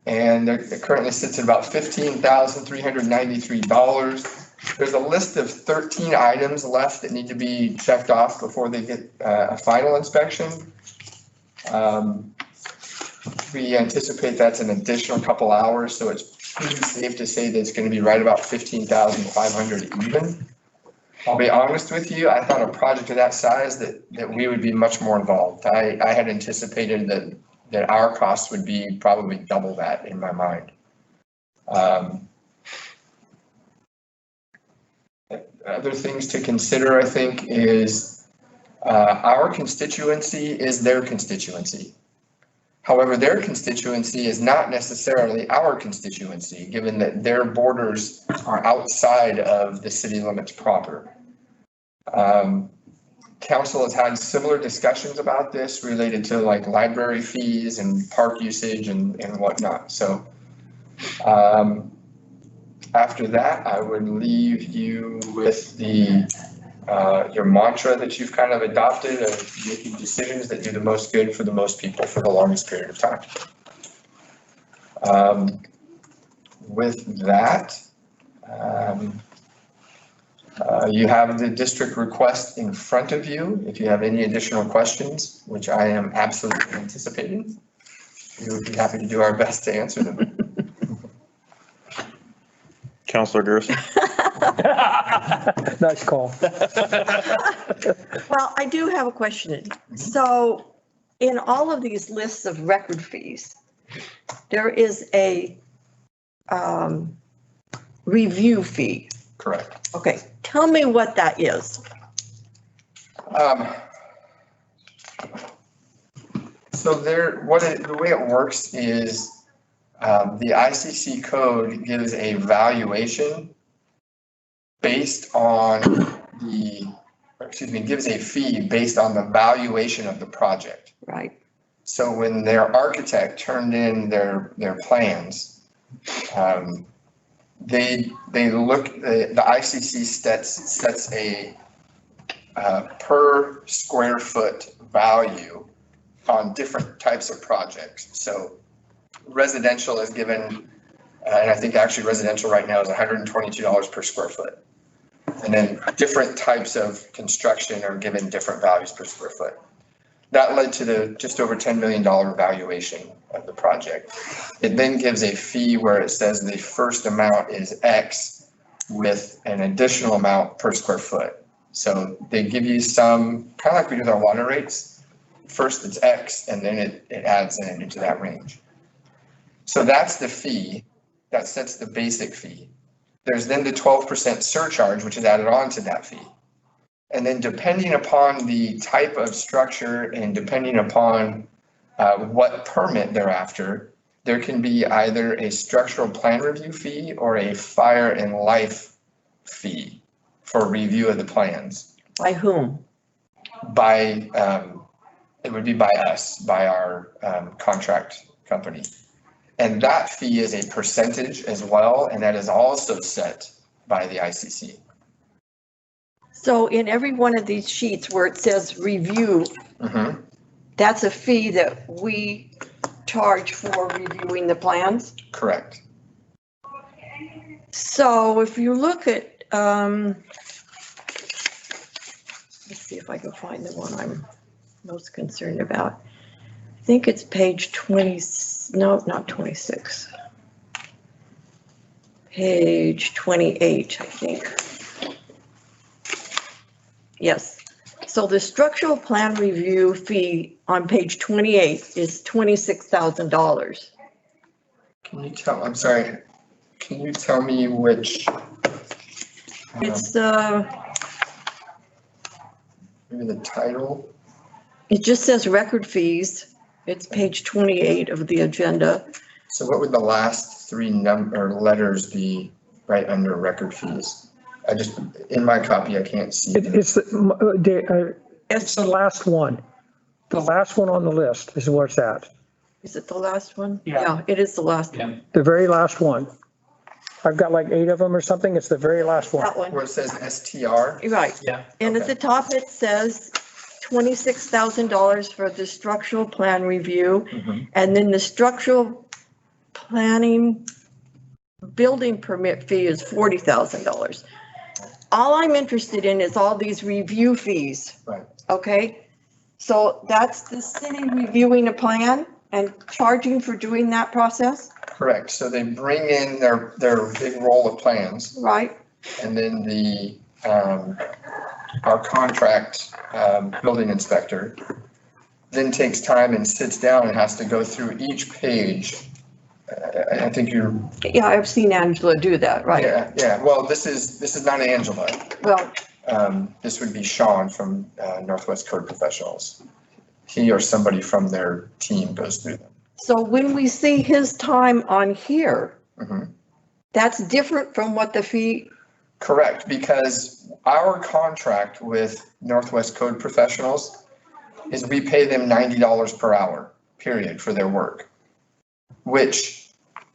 S2: And it currently sits at about $15,393. There's a list of 13 items left that need to be checked off before they get a final inspection. We anticipate that's an additional couple hours, so it's pretty safe to say that it's going to be right about 15,500 even. I'll be honest with you, I thought a project of that size that we would be much more involved. I had anticipated that our costs would be probably double that in my mind. Other things to consider, I think, is our constituency is their constituency. However, their constituency is not necessarily our constituency, given that their borders are outside of the city limits proper. Council has had similar discussions about this related to like library fees and park usage and whatnot. So after that, I would leave you with the your mantra that you've kind of adopted of making decisions that do the most good for the most people for the longest period of time. With that, you have the district request in front of you. If you have any additional questions, which I am absolutely anticipating, we would be happy to do our best to answer them.
S1: Counselor Gerson.
S3: Nice call.
S5: Well, I do have a question. So in all of these lists of record fees, there is a review fee.
S2: Correct.
S5: Okay, tell me what that is.
S2: So the way it works is the ICC code gives a valuation based on gives a fee based on the valuation of the project.
S5: Right.
S2: So when their architect turned in their plans, the ICC sets a per square foot value on different types of projects. So residential is given, and I think actually residential right now is $122 per square foot. And then different types of construction are given different values per square foot. That led to the just over $10 million valuation of the project. It then gives a fee where it says the first amount is X with an additional amount per square foot. So they give you some, kind of like we do with our water rates. First it's X and then it adds into that range. So that's the fee that sets the basic fee. There's then the 12% surcharge, which is added on to that fee. And then depending upon the type of structure and depending upon what permit they're after, there can be either a structural plan review fee or a fire and life fee for review of the plans.
S5: By whom?
S2: By, it would be by us, by our contract company. And that fee is a percentage as well, and that is also set by the ICC.
S5: So in every one of these sheets where it says review, that's a fee that we charge for reviewing the plans?
S2: Correct.
S5: So if you look at, let's see if I can find the one I'm most concerned about. I think it's page 20, no, not 26. Page 28, I think. Yes. So the structural plan review fee on page 28 is $26,000.
S2: Can you tell, I'm sorry, can you tell me which?
S5: It's,
S2: Maybe the title?
S5: it just says record fees. It's page 28 of the agenda.
S2: So what would the last three letters be right under record fees? I just, in my copy, I can't see.
S3: It's the last one. The last one on the list is where it's at.
S5: Is it the last one?
S7: Yeah.
S5: It is the last one.
S3: The very last one. I've got like 8 of them or something. It's the very last one.
S5: That one,
S2: Where it says STR?
S5: right.
S7: Yeah.
S5: And at the top, it says $26,000 for the structural plan review.
S2: Mhm.
S5: And then the structural planning building permit fee is $40,000. All I'm interested in is all these review fees.
S2: Right.
S5: Okay? So that's the city reviewing a plan and charging for doing that process,
S2: Correct. So they bring in their big roll of plans,
S5: right?
S2: and then our contract, building inspector then takes time and sits down and has to go through each page. I think you're,
S5: Yeah, I've seen Angela do that, right?
S2: yeah. Well, this is not Angela.
S5: Well,
S2: This would be Sean from Northwest Code Professionals. He or somebody from their team goes through them.
S5: so when we see his time on here,
S2: Mhm.
S5: that's different from what the fee,
S2: Correct, because our contract with Northwest Code Professionals is we pay them $90 per hour, period, for their work. Which,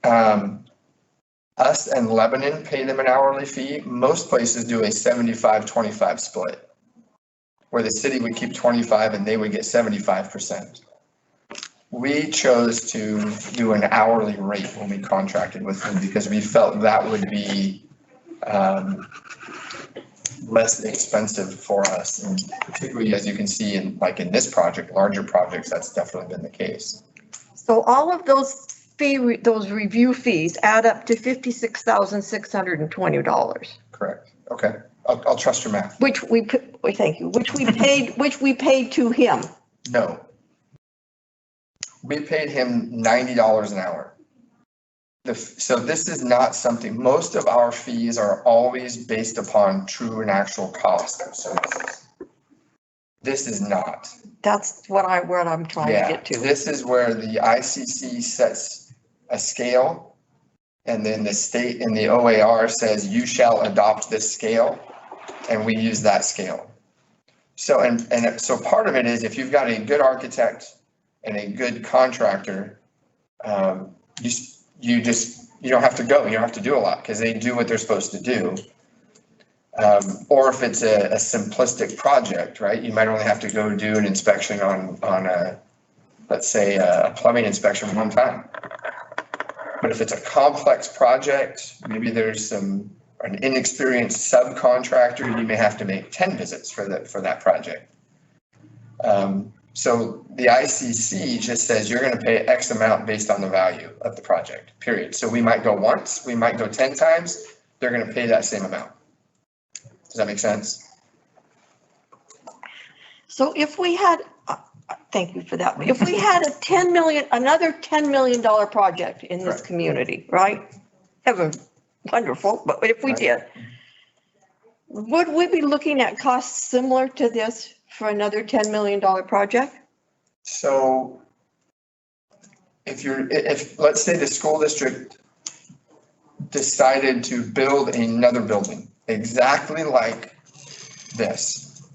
S2: us and Lebanon pay them an hourly fee. Most places do a 75-25 split, where the city would keep 25 and they would get 75%. We chose to do an hourly rate when we contracted with them because we felt that would be less expensive for us. And particularly, as you can see in this project, larger projects, that's definitely been the case.
S5: so all of those those review fees add up to $56,620,
S2: Correct. Okay. I'll trust your math.
S5: which thank you, which we paid to him.
S2: No. We paid him $90 an hour. So this is not something, most of our fees are always based upon true and actual cost of services. This is not.
S5: That's what I'm trying to
S2: Yeah,
S5: get to.
S2: this is where the ICC sets a scale, and then the state and the OAR says you shall adopt this scale, and we use that scale. So, so part of it is if you've got a good architect and a good contractor, you don't have to go, you don't have to do a lot, because they do what they're supposed to do. Or if it's a simplistic project, right, you might only have to go do an inspection on a, let's say, a plumbing inspection one time. But if it's a complex project, maybe there's an inexperienced subcontractor, you may have to make 10 visits for that project. So the ICC just says you're going to pay X amount based on the value of the project, period. So we might go once, we might go 10 times, they're going to pay that same amount. Does that make sense?
S5: So if we had, thank you for that. If we had another $10 million project in this
S2: Right.
S5: community, right? Heaven, wonderful, but if we
S2: Right.
S5: did, would we be looking at costs similar to this for another $10 million project?
S2: So if let's say the school district decided to build another building exactly like this,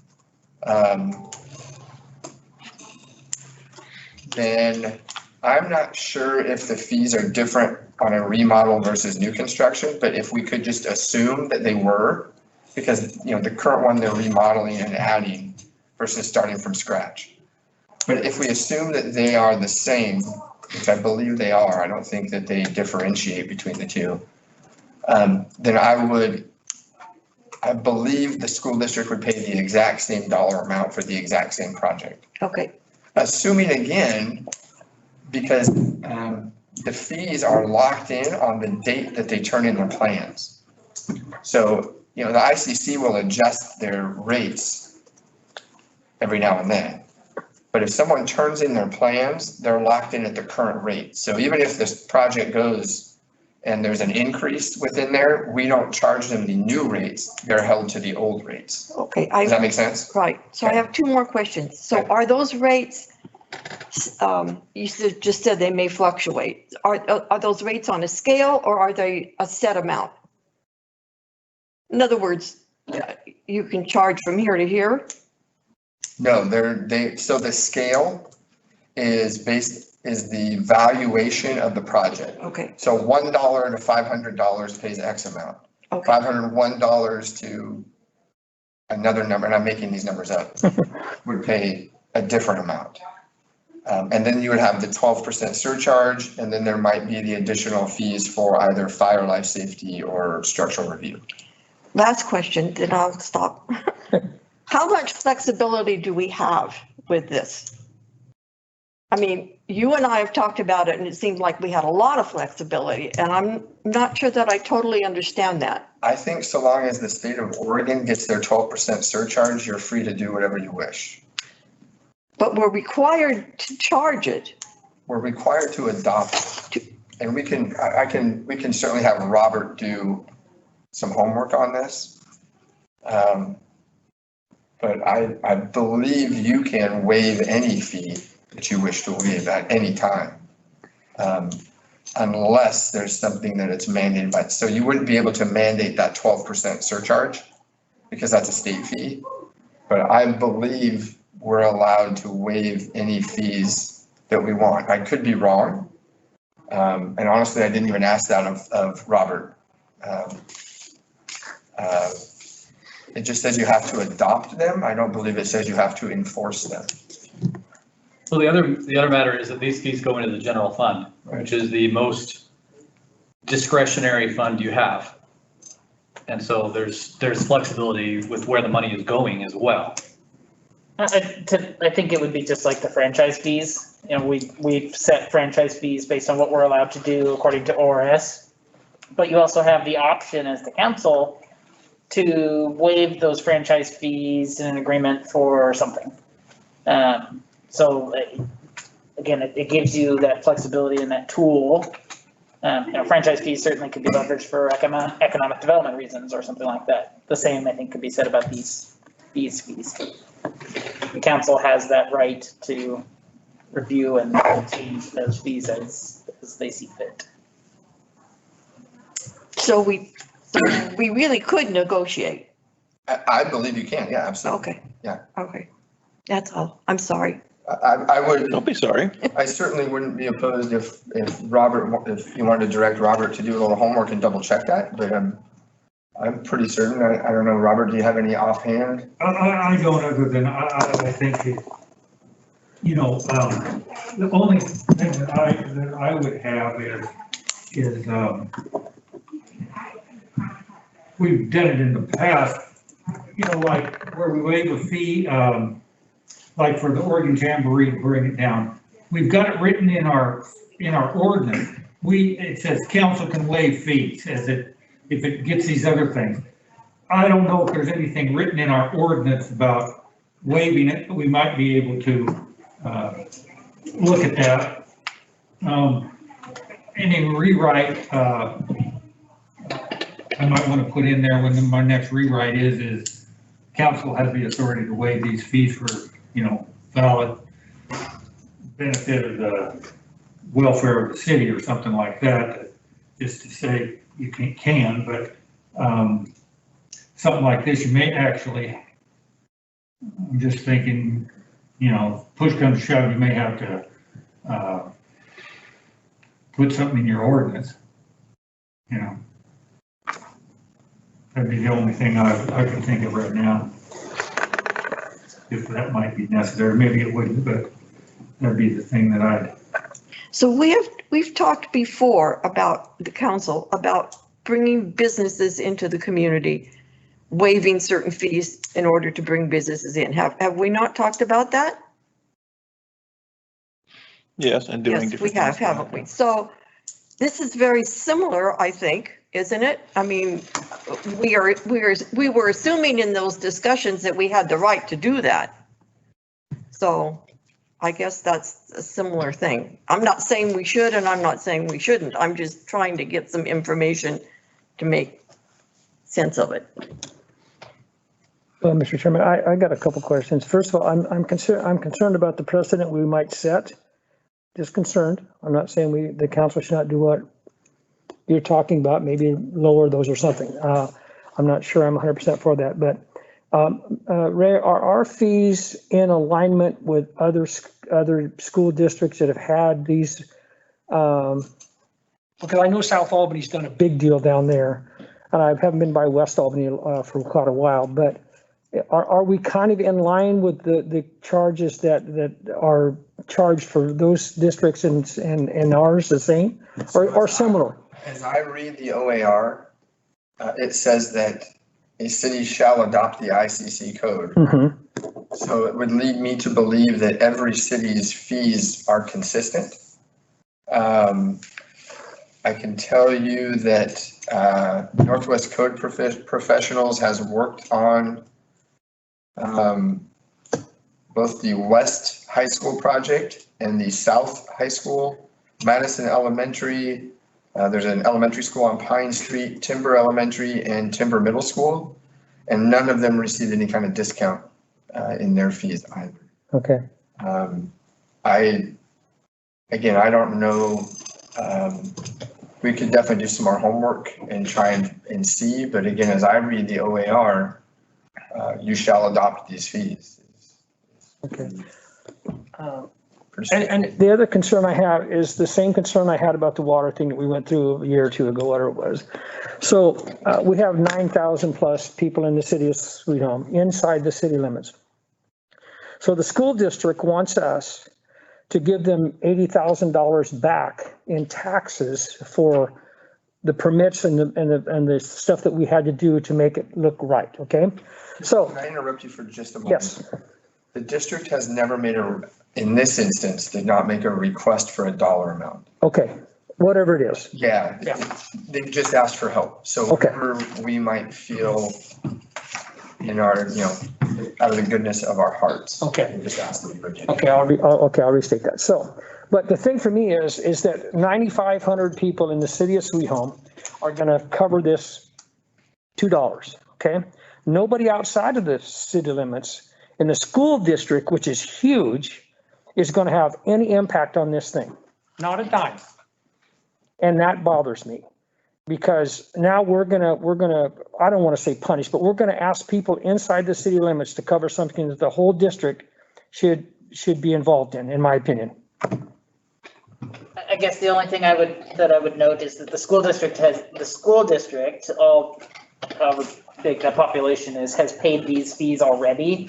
S2: then I'm not sure if the fees are different on a remodel versus new construction, but if we could just assume that they were, because, the current one they're remodeling and adding versus starting from scratch. But if we assume that they are the same, which I believe they are, I don't think that they differentiate between the two, then I believe the school district would pay the exact same dollar amount for the exact same project.
S5: Okay,
S2: Assuming again, because the fees are locked in on the date that they turn in their plans. So, the ICC will adjust their rates every now and then. But if someone turns in their plans, they're locked in at the current rate. So even if this project goes and there's an increase within there, we don't charge them the new rates. They're held to the old rates.
S5: Okay,
S2: Does that make sense?
S5: right. So I have two more questions. So
S2: Okay.
S5: are those rates, just said they may fluctuate. Are those rates on a scale or are they a set amount? In other words, you can charge from here to here?
S2: No, so the scale is the valuation of the project.
S5: Okay,
S2: So $1 to $500 pays X amount.
S5: okay,
S2: $501 to another number, and I'm making these numbers up, would pay a different amount. And then you would have the 12% surcharge, and then there might be the additional fees for either fire, life safety, or structural review.
S5: last question, then I'll stop. How much flexibility do we have with this? I mean, you and I have talked about it and it seemed like we had a lot of flexibility and I'm not sure that I totally understand that.
S2: I think so long as the state of Oregon gets their 12% surcharge, you're free to do whatever you wish.
S5: But we're required to charge it.
S2: We're required to adopt it. And we can certainly have Robert do some homework on this. But I believe you can waive any fee that you wish to waive at any time. Unless there's something that it's mandated by, so you wouldn't be able to mandate that 12% surcharge because that's a state fee. But I believe we're allowed to waive any fees that we want. I could be wrong. And honestly, I didn't even ask that of Robert. It just says you have to adopt them. I don't believe it says you have to enforce them.
S8: So the other matter is that these fees go into the general fund, which is the most discretionary fund you have. And so there's flexibility with where the money is going as well.
S9: I think it would be just like the franchise fees. You know, we've set franchise fees based on what we're allowed to do according to ORS. But you also have the option as the council to waive those franchise fees in an agreement for something. So again, it gives you that flexibility and that tool. You know, franchise fees certainly could be leveraged for economic development reasons or something like that. The same, I think, could be said about these fees. The council has that right to review and change those fees as they see fit.
S5: So we really could negotiate.
S2: I believe you can, yeah, absolutely.
S5: Okay.
S2: Yeah.
S5: Okay. That's all. I'm sorry.
S2: I would,
S1: Don't be sorry.
S2: I certainly wouldn't be opposed if you wanted to direct Robert to do a little homework and double check that, but I'm pretty certain. I don't know, Robert, do you have any offhand?
S7: I don't, other than I think, the only thing that I would have is we've done it in the past, like where we waive a fee, like for the Oregon Jamboree to bring it down. We've got it written in our ordinance. It says council can waive fees if it gets these other things. I don't know if there's anything written in our ordinance about waiving it, but we might be able to look at that. Any rewrite, I might want to put in there when my next rewrite is council has the authority to waive these fees for, valid benefit of the welfare of the city or something like that, just to say you can, but something like this, you may actually, I'm just thinking, push comes to shove, you may have to put something in your ordinance, That'd be the only thing I can think of right now. If that might be necessary, maybe it wouldn't, but that'd be the thing that
S5: So we've talked before about the council, about bringing businesses into the community, waiving certain fees in order to bring businesses in. Have we not talked about that?
S1: Yes, and doing
S5: Yes, we
S1: different
S5: have,
S1: things.
S5: haven't we? So this is very similar, I think, isn't it? I mean, we were assuming in those discussions that we had the right to do that. So I guess that's a similar thing. I'm not saying we should and I'm not saying we shouldn't. I'm just trying to get some information to make sense of it.
S3: Well, Mr. Chairman, I got a couple questions. First of all, I'm concerned about the precedent we might set. Just concerned. I'm not saying the council should not do what you're talking about, maybe lower those or something. I'm not sure I'm 100% for that, but Ray, are our fees in alignment with other school districts that have had these? Because I know South Albany's done a big deal down there, and I haven't been by West Albany for quite a while, but are we kind of in line with the charges that are charged for those districts and ours the same or similar?
S2: As I read the OAR, it says that a city shall adopt the ICC code.
S3: Mm-hmm.
S2: So it would lead me to believe that every city's fees are consistent. I can tell you that Northwest Code Professionals has worked on both the West High School project and the South High School, Madison Elementary. There's an elementary school on Pine Street, Timber Elementary and Timber Middle School, and none of them received any kind of discount in their fees either.
S3: Okay.
S2: I don't know. We could definitely do some more homework and try and see, but again, as I read the OAR, you shall adopt these fees.
S3: Okay. And the other concern I have is the same concern I had about the water thing that we went through a year or two ago, whatever it was. So we have 9,000 plus people in the city of Sweet Home, inside the city limits. So the school district wants us to give them $80,000 back in taxes for the permits and the stuff that we had to do to make it look right, okay? So.
S2: Can I interrupt you for just a moment?
S3: Yes.
S2: The district has never made in this instance, did not make a request for a dollar amount.
S3: Okay, whatever it is.
S2: Yeah, they just asked for help. So
S3: Okay.
S2: whatever we might feel in our, out of the goodness of our hearts.
S3: Okay.
S2: We just ask that we forgive.
S3: Okay, I'll restate that. So, but the thing for me is that 9,500 people in the city of Sweet Home are gonna cover this $2, okay? Nobody outside of the city limits in the school district, which is huge, is gonna have any impact on this thing. Not a dime. And that bothers me. Because now we're gonna, I don't wanna say punish, but we're gonna ask people inside the city limits to cover something that the whole district should be involved in my opinion.
S9: I guess the only thing I would note is that the school district, all however big that population is, has paid these fees already.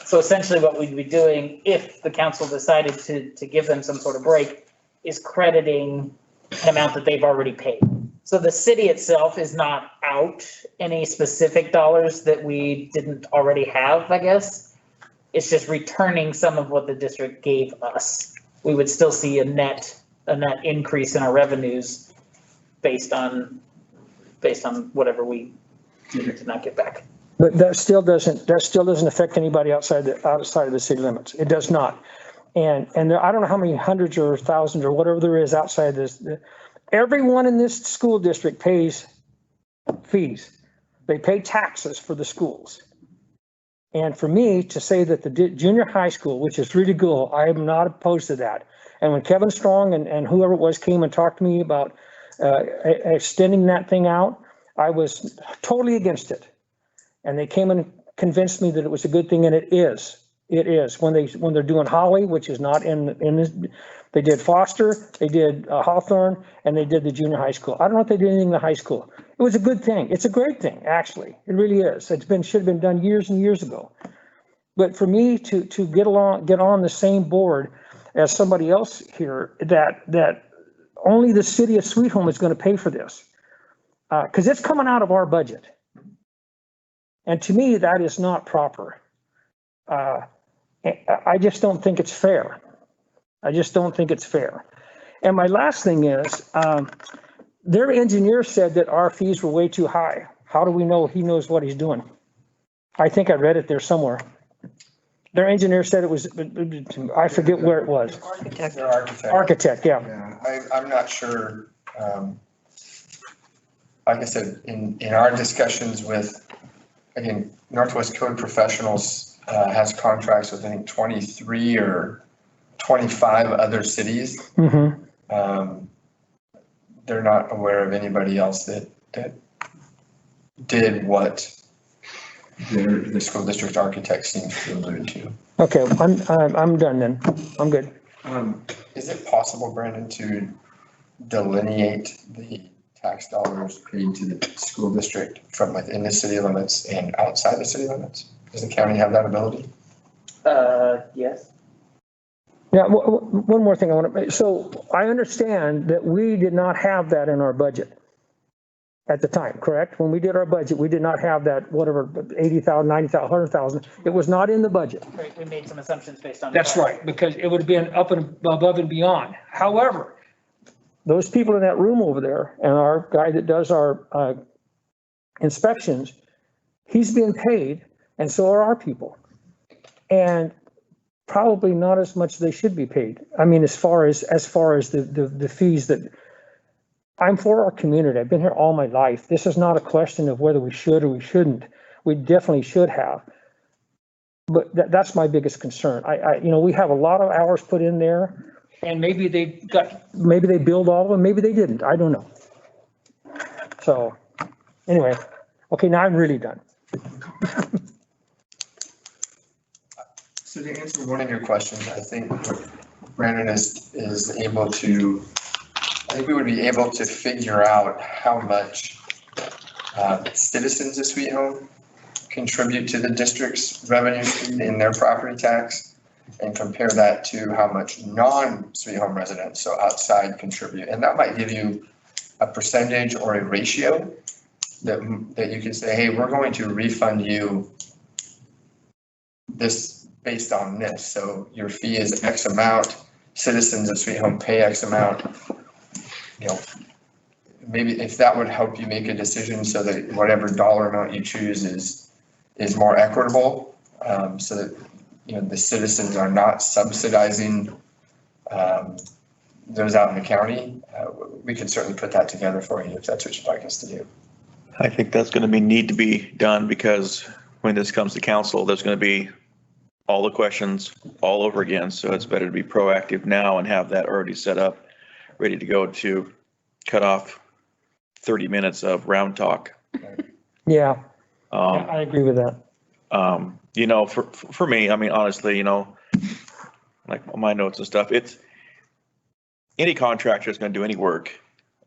S9: So essentially what we'd be doing, if the council decided to give them some sort of break, is crediting an amount that they've already paid. So the city itself is not out any specific dollars that we didn't already have, I guess. It's just returning some of what the district gave us. We would still see a net increase in our revenues based on whatever we did not get back.
S3: But that still doesn't affect anybody outside of the city limits. It does not. And there, I don't know how many hundreds or thousands or whatever there is outside this. Everyone in this school district pays fees. They pay taxes for the schools. And for me to say that the junior high school, which is really good, I am not opposed to that. And when Kevin Strong and whoever it was came and talked to me about extending that thing out, I was totally against it. And they came and convinced me that it was a good thing, and it is. It is. When they're doing Holly, which is not in this, they did Foster, they did Hawthorne, and they did the junior high school. I don't know if they did anything in the high school. It was a good thing. It's a great thing, actually. It really is. Should have been done years and years ago. But for me to get on the same board as somebody else here, that only the city of Sweet Home is going to pay for this, because it's coming out of our budget. And to me, that is not proper. I just don't think it's fair. And my last thing is, their engineer said that our fees were way too high. How do we know he knows what he's doing? I think I read it there somewhere. Their engineer said it was, I forget where it was.
S5: Architect.
S2: Their architect.
S3: Architect, yeah.
S2: Yeah, I'm not sure. Like I said, in our discussions with, again, Northwest Code Professionals has contracts with, I think, 23 or 25 other cities.
S3: Mm-hmm.
S2: They're not aware of anybody else that did what the school district architect seems to allude to.
S3: Okay, I'm done then. I'm good.
S2: Is it possible, Brandon, to delineate the tax dollars paid to the school district from within the city limits and outside the city limits? Does the county have that ability?
S9: Yes.
S3: Yeah, one more thing I want to make. So I understand that we did not have that in our budget at the time, correct? When we did our budget, we did not have that, whatever, 80,000, 90,000, 100,000. It was not in the budget.
S9: Right, we made some assumptions based on.
S3: That's right, because it would have been up and above and beyond. However, those people in that room over there and our guy that does our inspections, he's being paid, and so are our people. And probably not as much as they should be paid. I mean, as far as the fees that, I'm for our community. I've been here all my life. This is not a question of whether we should or we shouldn't. We definitely should have. But that's my biggest concern. We have a lot of hours put in there, and maybe they billed all of them, maybe they didn't. I don't know. So anyway, okay, now I'm really done.
S2: So to answer one of your questions, I think Brandon is able to, I think we would be able to figure out how much citizens of Sweet Home contribute to the district's revenue stream in their property tax and compare that to how much non-Sweet Home residents, so outside, contribute. And that might give you a percentage or a ratio that you can say, hey, we're going to refund you this based on this. So your fee is X amount, citizens of Sweet Home pay X amount. Maybe if that would help you make a decision so that whatever dollar amount you choose is more equitable, so that, the citizens are not subsidizing those out in the county, we could certainly put that together for you if that's what you'd like us to do.
S1: I think that's going to need to be done, because when this comes to council, there's going to be all the questions all over again. So it's better to be proactive now and have that already set up, ready to go to cut off 30 minutes of round talk.
S3: Yeah, I agree with that.
S1: For me, I mean, honestly, like my notes and stuff, it's any contractor that's going to do any work,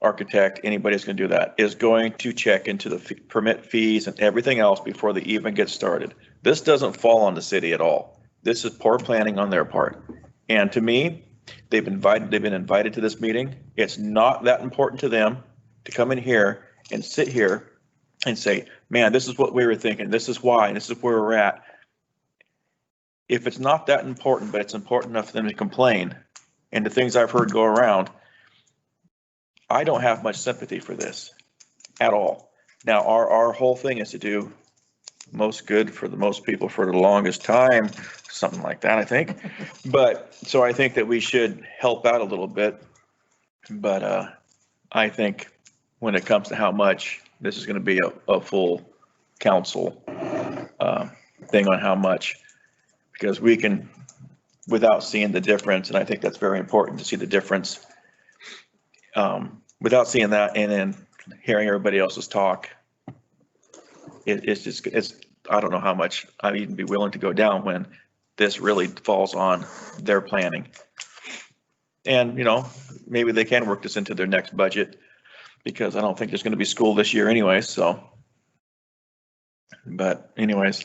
S1: architect, anybody that's going to do that is going to check into the permit fees and everything else before they even get started. This doesn't fall on the city at all. This is poor planning on their part. And to me, they've been invited to this meeting. It's not that important to them to come in here and sit here and say, man, this is what we were thinking. This is why, and this is where we're at. If it's not that important, but it's important enough for them to complain, and the things I've heard go around, I don't have much sympathy for this at all. Now, our whole thing is to do most good for the most people for the longest time, something like that, I think. But so I think that we should help out a little bit. But I think when it comes to how much, this is going to be a full council thing on how much, because we can, without seeing the difference, and I think that's very important to see the difference. Without seeing that and then hearing everybody else's talk, it's I don't know how much I'd even be willing to go down when this really falls on their planning. And, maybe they can work this into their next budget, because I don't think there's going to be school this year anyway, so. But anyways,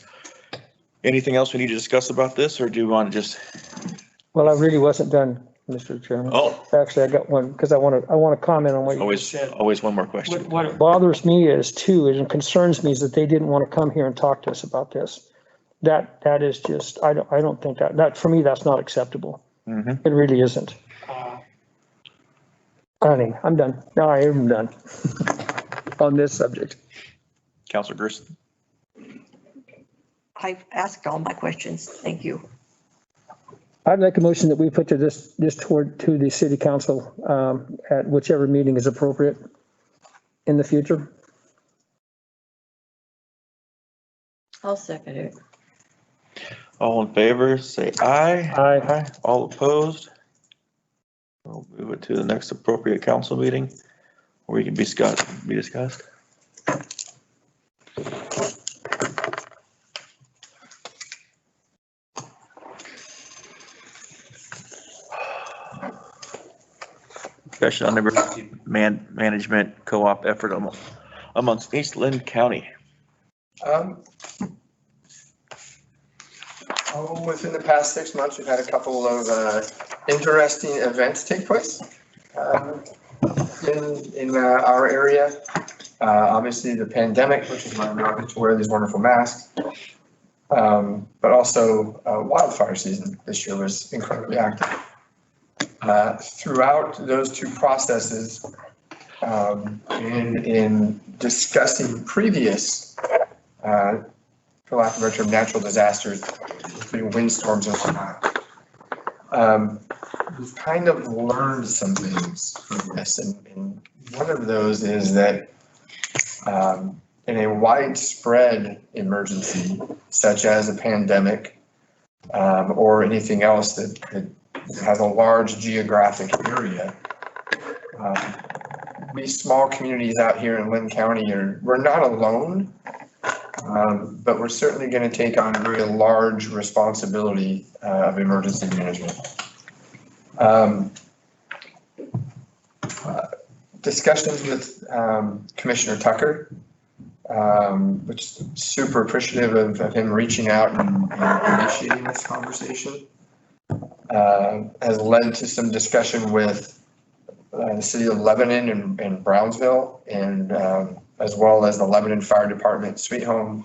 S1: anything else we need to discuss about this, or do you want to just?
S3: Well, I really wasn't done, Mr. Chairman.
S1: Oh.
S3: Actually, I got one, because I want to comment on what you just said.
S1: Always one more question.
S3: What bothers me is too, and concerns me, is that they didn't want to come here and talk to us about this. That is just, I don't think that for me, that's not acceptable.
S1: Mm-hmm.
S3: It really isn't. Honey, I'm done. No, I am done on this subject.
S1: Councilor Gerson.
S5: I've asked all my questions. Thank you.
S3: I'd make a motion that we put this toward to the city council at whichever meeting is appropriate in the future.
S5: I'll second it.
S1: All in favor, say aye.
S3: Aye.
S1: All opposed? We'll move it to the next appropriate council meeting where we can be discussed. Discussion on emergency management co-op effort amongst East Lynn County.
S2: Within the past 6 months, we've had a couple of interesting events take place in our area. Obviously, the pandemic, which is why we all get to wear these wonderful masks. But also wildfire season this year was incredibly active. Throughout those two processes, in discussing previous, for lack of a better term, natural disasters, including windstorms and whatnot, we've kind of learned some things from this. And one of those is that in a widespread emergency, such as a pandemic or anything else that has a large geographic area, we small communities out here in Lynn County we're not alone, but we're certainly going to take on a very large responsibility of emergency management. Discussions with Commissioner Tucker, which is super appreciative of him reaching out and initiating this conversation, has led to some discussion with the city of Lebanon and Brownsville, and as well as the Lebanon Fire Department, Sweet Home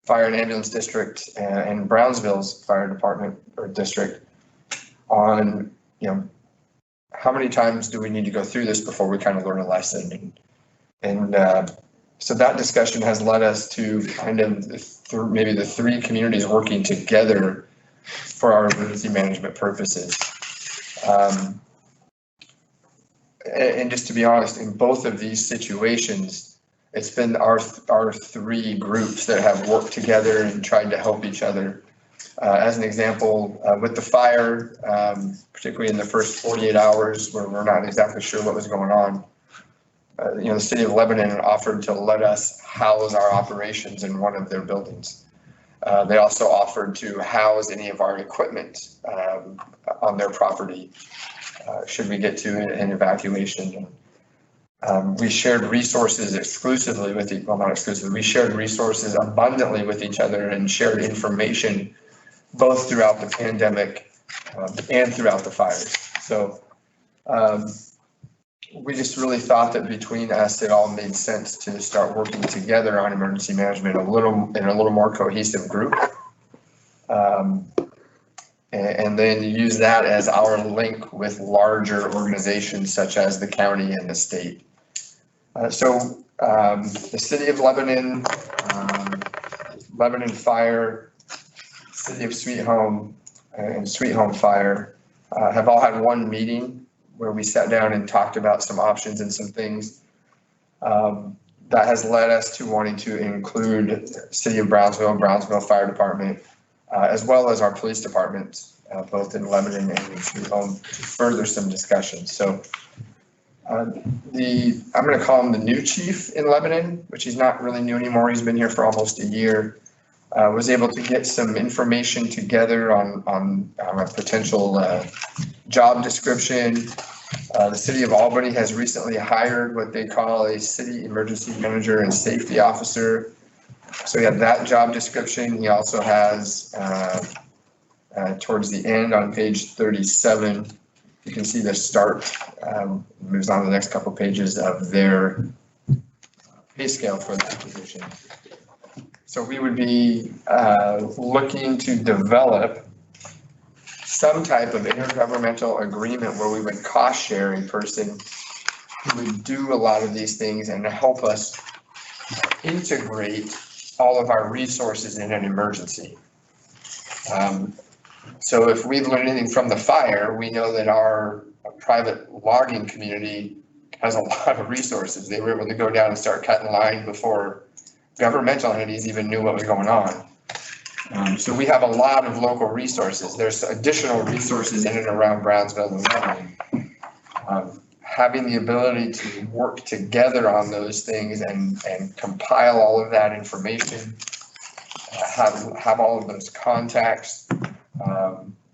S2: Fire and Ambulance District, and Brownsville's Fire Department or District on, how many times do we need to go through this before we kind of learn a lesson? And so that discussion has led us to kind of maybe the three communities working together for our emergency management purposes. And just to be honest, in both of these situations, it's been our three groups that have worked together and tried to help each other. As an example, with the fire, particularly in the first 48 hours where we're not exactly sure what was going on, the city of Lebanon offered to let us house our operations in one of their buildings. They also offered to house any of our equipment on their property should we get to an evacuation. We shared resources exclusively with not exclusively, we shared resources abundantly with each other and shared information both throughout the pandemic and throughout the fires. So we just really thought that between us, it all made sense to start working together on emergency management in a little more cohesive group. And then use that as our link with larger organizations such as the county and the state. So the city of Lebanon, Lebanon Fire, City of Sweet Home, and Sweet Home Fire have all had one meeting where we sat down and talked about some options and some things. That has led us to wanting to include City of Brownsville Fire Department, as well as our police departments, both in Lebanon and in Sweet Home, to further some discussions. So I'm going to call him the new chief in Lebanon, which he's not really new anymore. He's been here for almost a year. Was able to get some information together on a potential job description. The city of Albany has recently hired what they call a city emergency manager and safety officer. So we have that job description. He also has, towards the end on page 37, you can see the start, moves on to the next couple pages of their pay scale for that position. So we would be looking to develop some type of intergovernmental agreement where we would cost share a person who would do a lot of these things and help us integrate all of our resources in an emergency. So if we've learned anything from the fire, we know that our private logging community has a lot of resources. They were able to go down and start cutting line before governmental entities even knew what was going on. So we have a lot of local resources. There's additional resources in and around Brownsville and Lebanon. Having the ability to work together on those things and compile all of that information, have all of those contacts,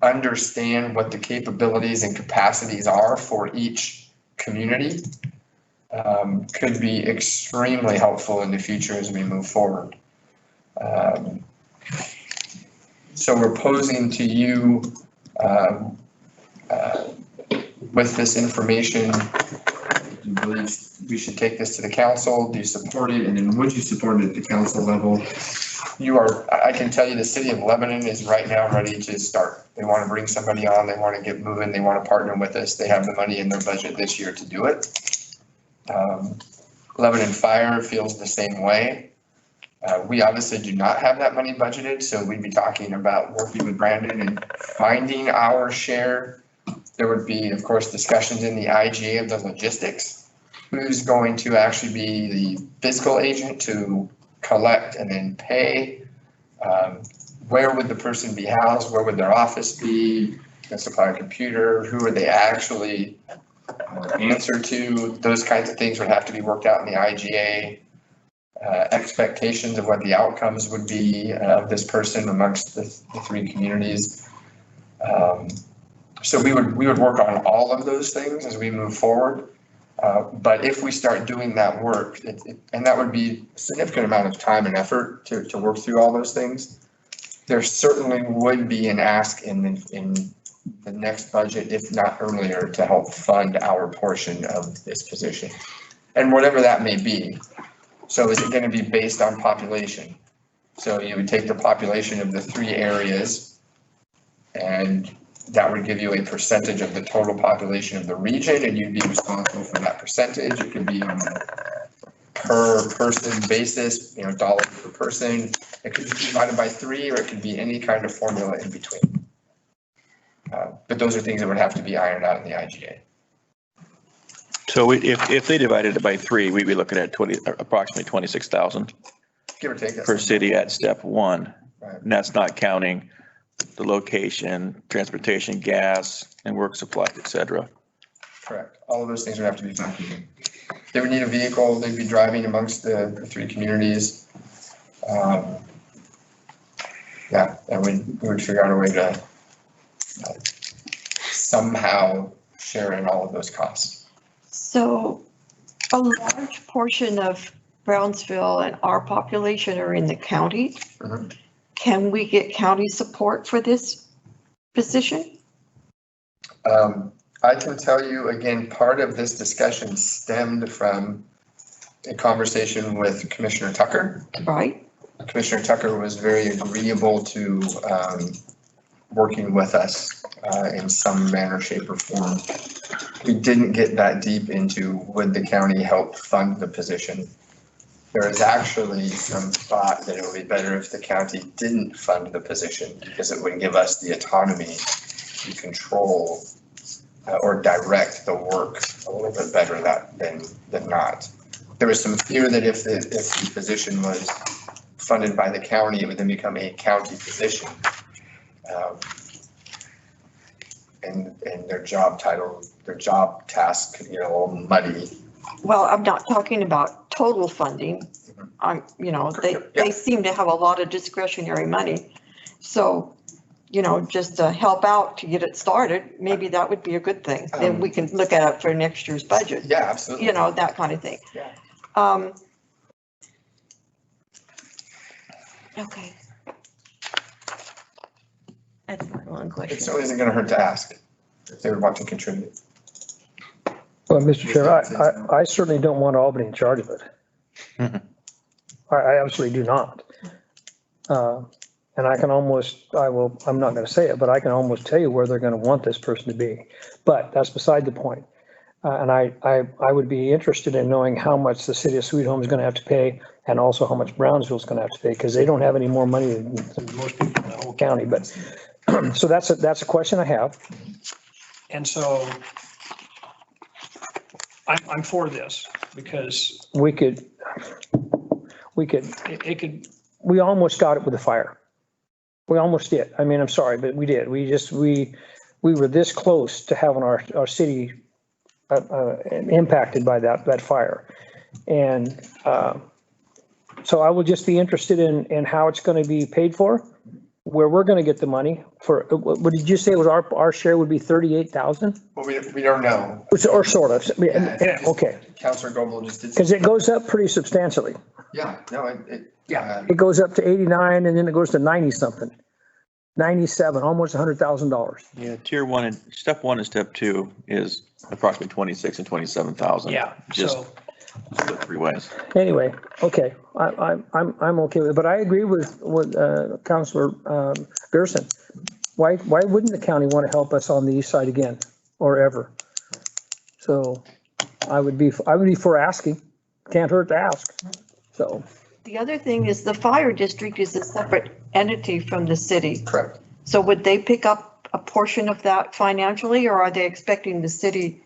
S2: understand what the capabilities and capacities are for each community, could be extremely helpful in the future as we move forward. So we're posing to you with this information, do you believe we should take this to the council? Do you support it? And then would you support it at the council level? I can tell you the city of Lebanon is right now ready to start. They want to bring somebody on, they want to get moving, they want to partner with us. They have the money in their budget this year to do it. Lebanon Fire feels the same way. We obviously do not have that money budgeted, so we'd be talking about working with Brandon and finding our share. There would be, of course, discussions in the IGA of the logistics. Who's going to actually be the fiscal agent to collect and then pay? Where would the person be housed? Where would their office be? They supply a computer. Who would they actually answer to? Those kinds of things would have to be worked out in the IGA. Expectations of what the outcomes would be of this person amongst the three communities. So we would work on all of those things as we move forward. But if we start doing that work, and that would be a significant amount of time and effort to work through all those things, there certainly would be an ask in the next budget, if not earlier, to help fund our portion of this position. And whatever that may be. So is it going to be based on population? So you would take the population of the three areas, and that would give you a percentage of the total population of the region, and you'd be responsible for that percentage. It could be on a per person basis, dollars per person. It could be divided by 3, or it could be any kind of formula in between. But those are things that would have to be ironed out in the IGA.
S1: So if they divided it by 3, we'd be looking at approximately 26,000
S2: Give or take.
S1: per city at step 1.
S2: Right.
S1: And that's not counting the location, transportation, gas, and work supplies, et cetera.
S2: Correct. All of those things would have to be factored in. They would need a vehicle. They'd be driving amongst the 3 communities. And we would figure out a way to somehow share in all of those costs.
S5: So a large portion of Brownsville and our population are in the county.
S2: Mhm.
S5: Can we get county support for this position?
S2: I can tell you, again, part of this discussion stemmed from a conversation with Commissioner Tucker.
S5: Right?
S2: Commissioner Tucker was very agreeable to working with us in some manner, shape, or form. We didn't get that deep into would the county help fund the position. There is actually some thought that it would be better if the county didn't fund the position, because it would give us the autonomy to control or direct the work a little bit better than not. There was some fear that if the position was funded by the county, it would then become a county position. And their job title, their job task could get a little muddy.
S5: Well, I'm not talking about total funding. They seem to have a lot of discretionary money. So, just to help out to get it started, maybe that would be a good thing. Then we can look at it for next year's budget.
S2: Yeah, absolutely.
S5: That kind of thing.
S2: Yeah.
S5: Okay. That's my one
S2: It
S5: question.
S2: certainly isn't gonna hurt to ask if they would want to contribute.
S3: Well, Mr. Chair, I certainly don't want Albany in charge of it.
S1: Mhm.
S3: I absolutely do not. And I'm not gonna say it, but I can almost tell you where they're gonna want this person to be. But that's beside the point. And I would be interested in knowing how much the city of Sweet Home is gonna have to pay and also how much Brownsville's gonna have to pay, because they don't have any more money than most people in the whole county, but, so that's a question I have. And so I'm for this because we almost got it with the fire. We almost did. I mean, I'm sorry, but we did. We were this close to having our city impacted by that fire. And so I will just be interested in how it's going to be paid for, where we're going to get the money for. What did you say was our share would be 38,000?
S2: Well, we don't know.
S3: Or sort of. Yeah, okay.
S2: Counselor Goble just did.
S3: Because it goes up pretty substantially.
S2: Yeah, no,
S3: It goes up to 89 and then it goes to 90 something. 97, almost $100,000.
S1: Yeah, tier one and step one and step two is approximately 26 and 27,000.
S3: Yeah,
S1: Just
S3: so
S1: split three ways.
S3: anyway, okay, I'm okay with it, but I agree with Councilor Gerson. Why wouldn't the county want to help us on the east side again or ever? So I would be for asking. Can't hurt to ask. So.
S5: The other thing is the fire district is a separate entity from the city.
S2: correct.
S5: So would they pick up a portion of that financially, or are they expecting the city?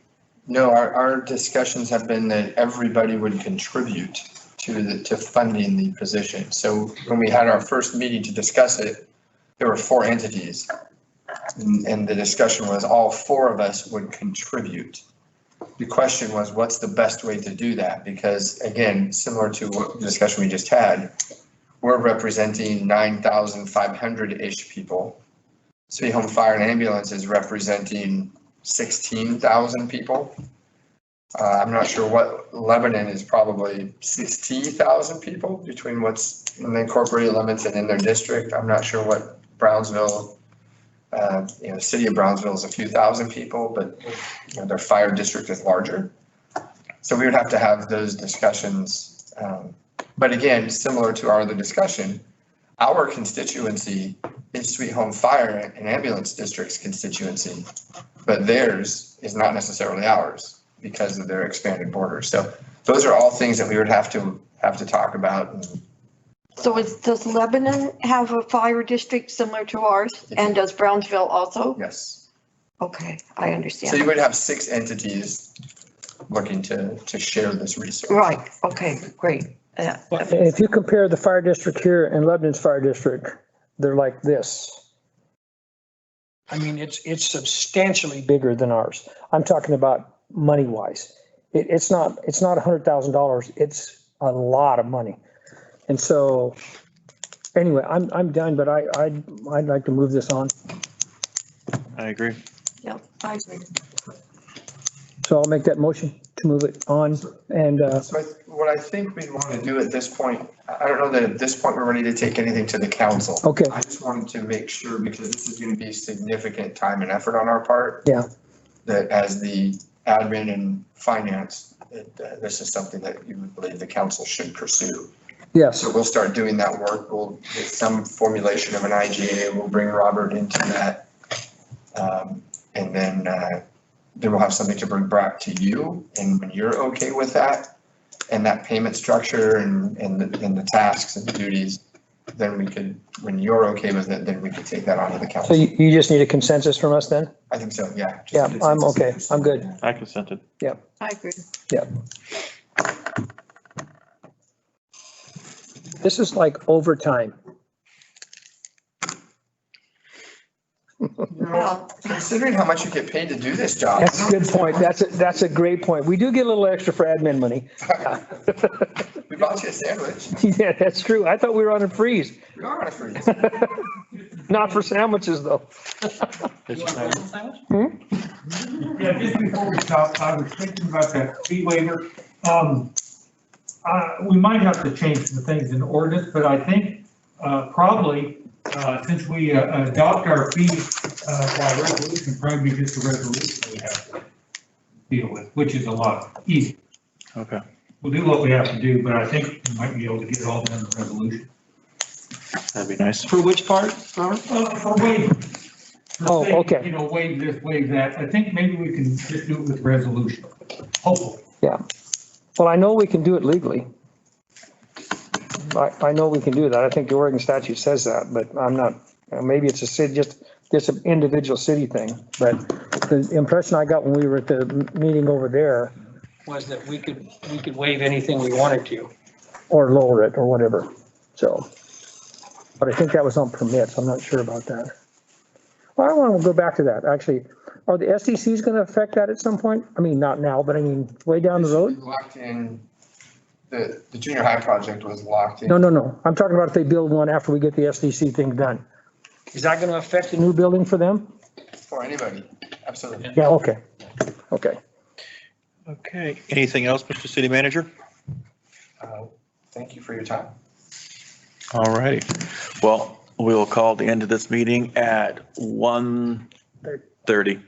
S2: No, our discussions have been that everybody would contribute to funding the position. So when we had our first meeting to discuss it, there were 4 entities. And the discussion was all 4 of us would contribute. The question was, what's the best way to do that? Because again, similar to what the discussion we just had, we're representing 9,500-ish people. Sweet Home Fire and Ambulance is representing 16,000 people. I'm not sure what Lebanon is, probably 60,000 people between what's in the incorporated limits and in their district. I'm not sure what Brownsville, the city of Brownsville is a few thousand people, but their fire district is larger. So we would have to have those discussions. But again, similar to our other discussion, our constituency is Sweet Home Fire and Ambulance District's constituency, but theirs is not necessarily ours because of their expanded borders. So those are all things that we would have to talk about.
S5: So does Lebanon have a fire district similar to ours? And does Brownsville also?
S2: Yes.
S5: Okay, I
S2: So you
S5: understand.
S2: would have 6 entities looking to share this resource.
S5: Right, okay, great.
S3: If you compare the fire district here and Lebanon's fire district, they're like this. I mean, it's substantially bigger than ours. I'm talking about money wise. It's not $100,000. It's a lot of money. And so, anyway, I'm done, but I'd like to move this on.
S1: I agree.
S5: Yeah, I agree.
S3: So I'll make that motion to move it on and,
S2: So what I think we'd want to do at this point, I don't know that at this point we're ready to take anything to the council.
S3: okay,
S2: I just wanted to make sure, because this is going to be significant time and effort on our part.
S3: Yeah.
S2: That as the admin and finance, that this is something that you would believe the council should pursue.
S3: yes,
S2: So we'll start doing that work. We'll get some formulation of an IGA. We'll bring Robert into that. And then we'll have something to bring back to you. And when you're okay with that and that payment structure and the tasks and the duties, then we could, when you're okay with it, then we could take that on to the
S3: so
S2: council.
S3: you just need a consensus from us then?
S2: I think so, yeah. Just
S3: Yeah,
S2: a
S3: I'm okay,
S2: consensus.
S3: I'm good.
S1: I consented.
S5: I agree.
S3: This is like overtime.
S5: Well,
S2: Considering how much you get paid to do this job.
S3: That's a good point. That's a great point. We do get a little extra for admin money.
S2: We bought you a sandwich.
S3: Yeah, that's true. I thought we were on a freeze.
S2: We are on a freeze.
S3: Not for sandwiches, though.
S7: Yeah, just before we stop, I was thinking about that fee waiver. We might have to change some things in ordinance, but I think probably since we adopt our fee by resolution, probably just a resolution we have to deal with, which is a lot easier.
S1: Okay.
S7: We'll do what we have to do, but I think we might be able to get it all done in a resolution.
S1: That'd be nice.
S4: For which part?
S7: For waivers.
S3: Oh,
S7: saying,
S3: okay.
S7: you know, waive this, waive that. I think maybe we can just do it with resolution, hopefully.
S3: Well, I know we can do it legally. I know we can do that. I think the Oregon statute says that, but I'm not, maybe it's a city, just an individual city thing. But the impression I got when we were at the meeting over there was that we could waive anything we wanted to, or lower it or whatever, so. But I think that was on permits. I'm not sure about that. Well, I want to go back to that, actually. Are the SDCs going to affect that at some point? I mean, not now, but I mean, way down the road?
S2: Locked in, the junior high project was locked in.
S3: No. I'm talking about if they build one after we get the SDC thing done. Is that going to affect the new building for them?
S2: For anybody, absolutely.
S3: Yeah, okay.
S1: Okay, anything else, Mr. City Manager?
S2: Thank you for your time.
S1: All righty. Well, we'll call the end of this meeting at 1:30.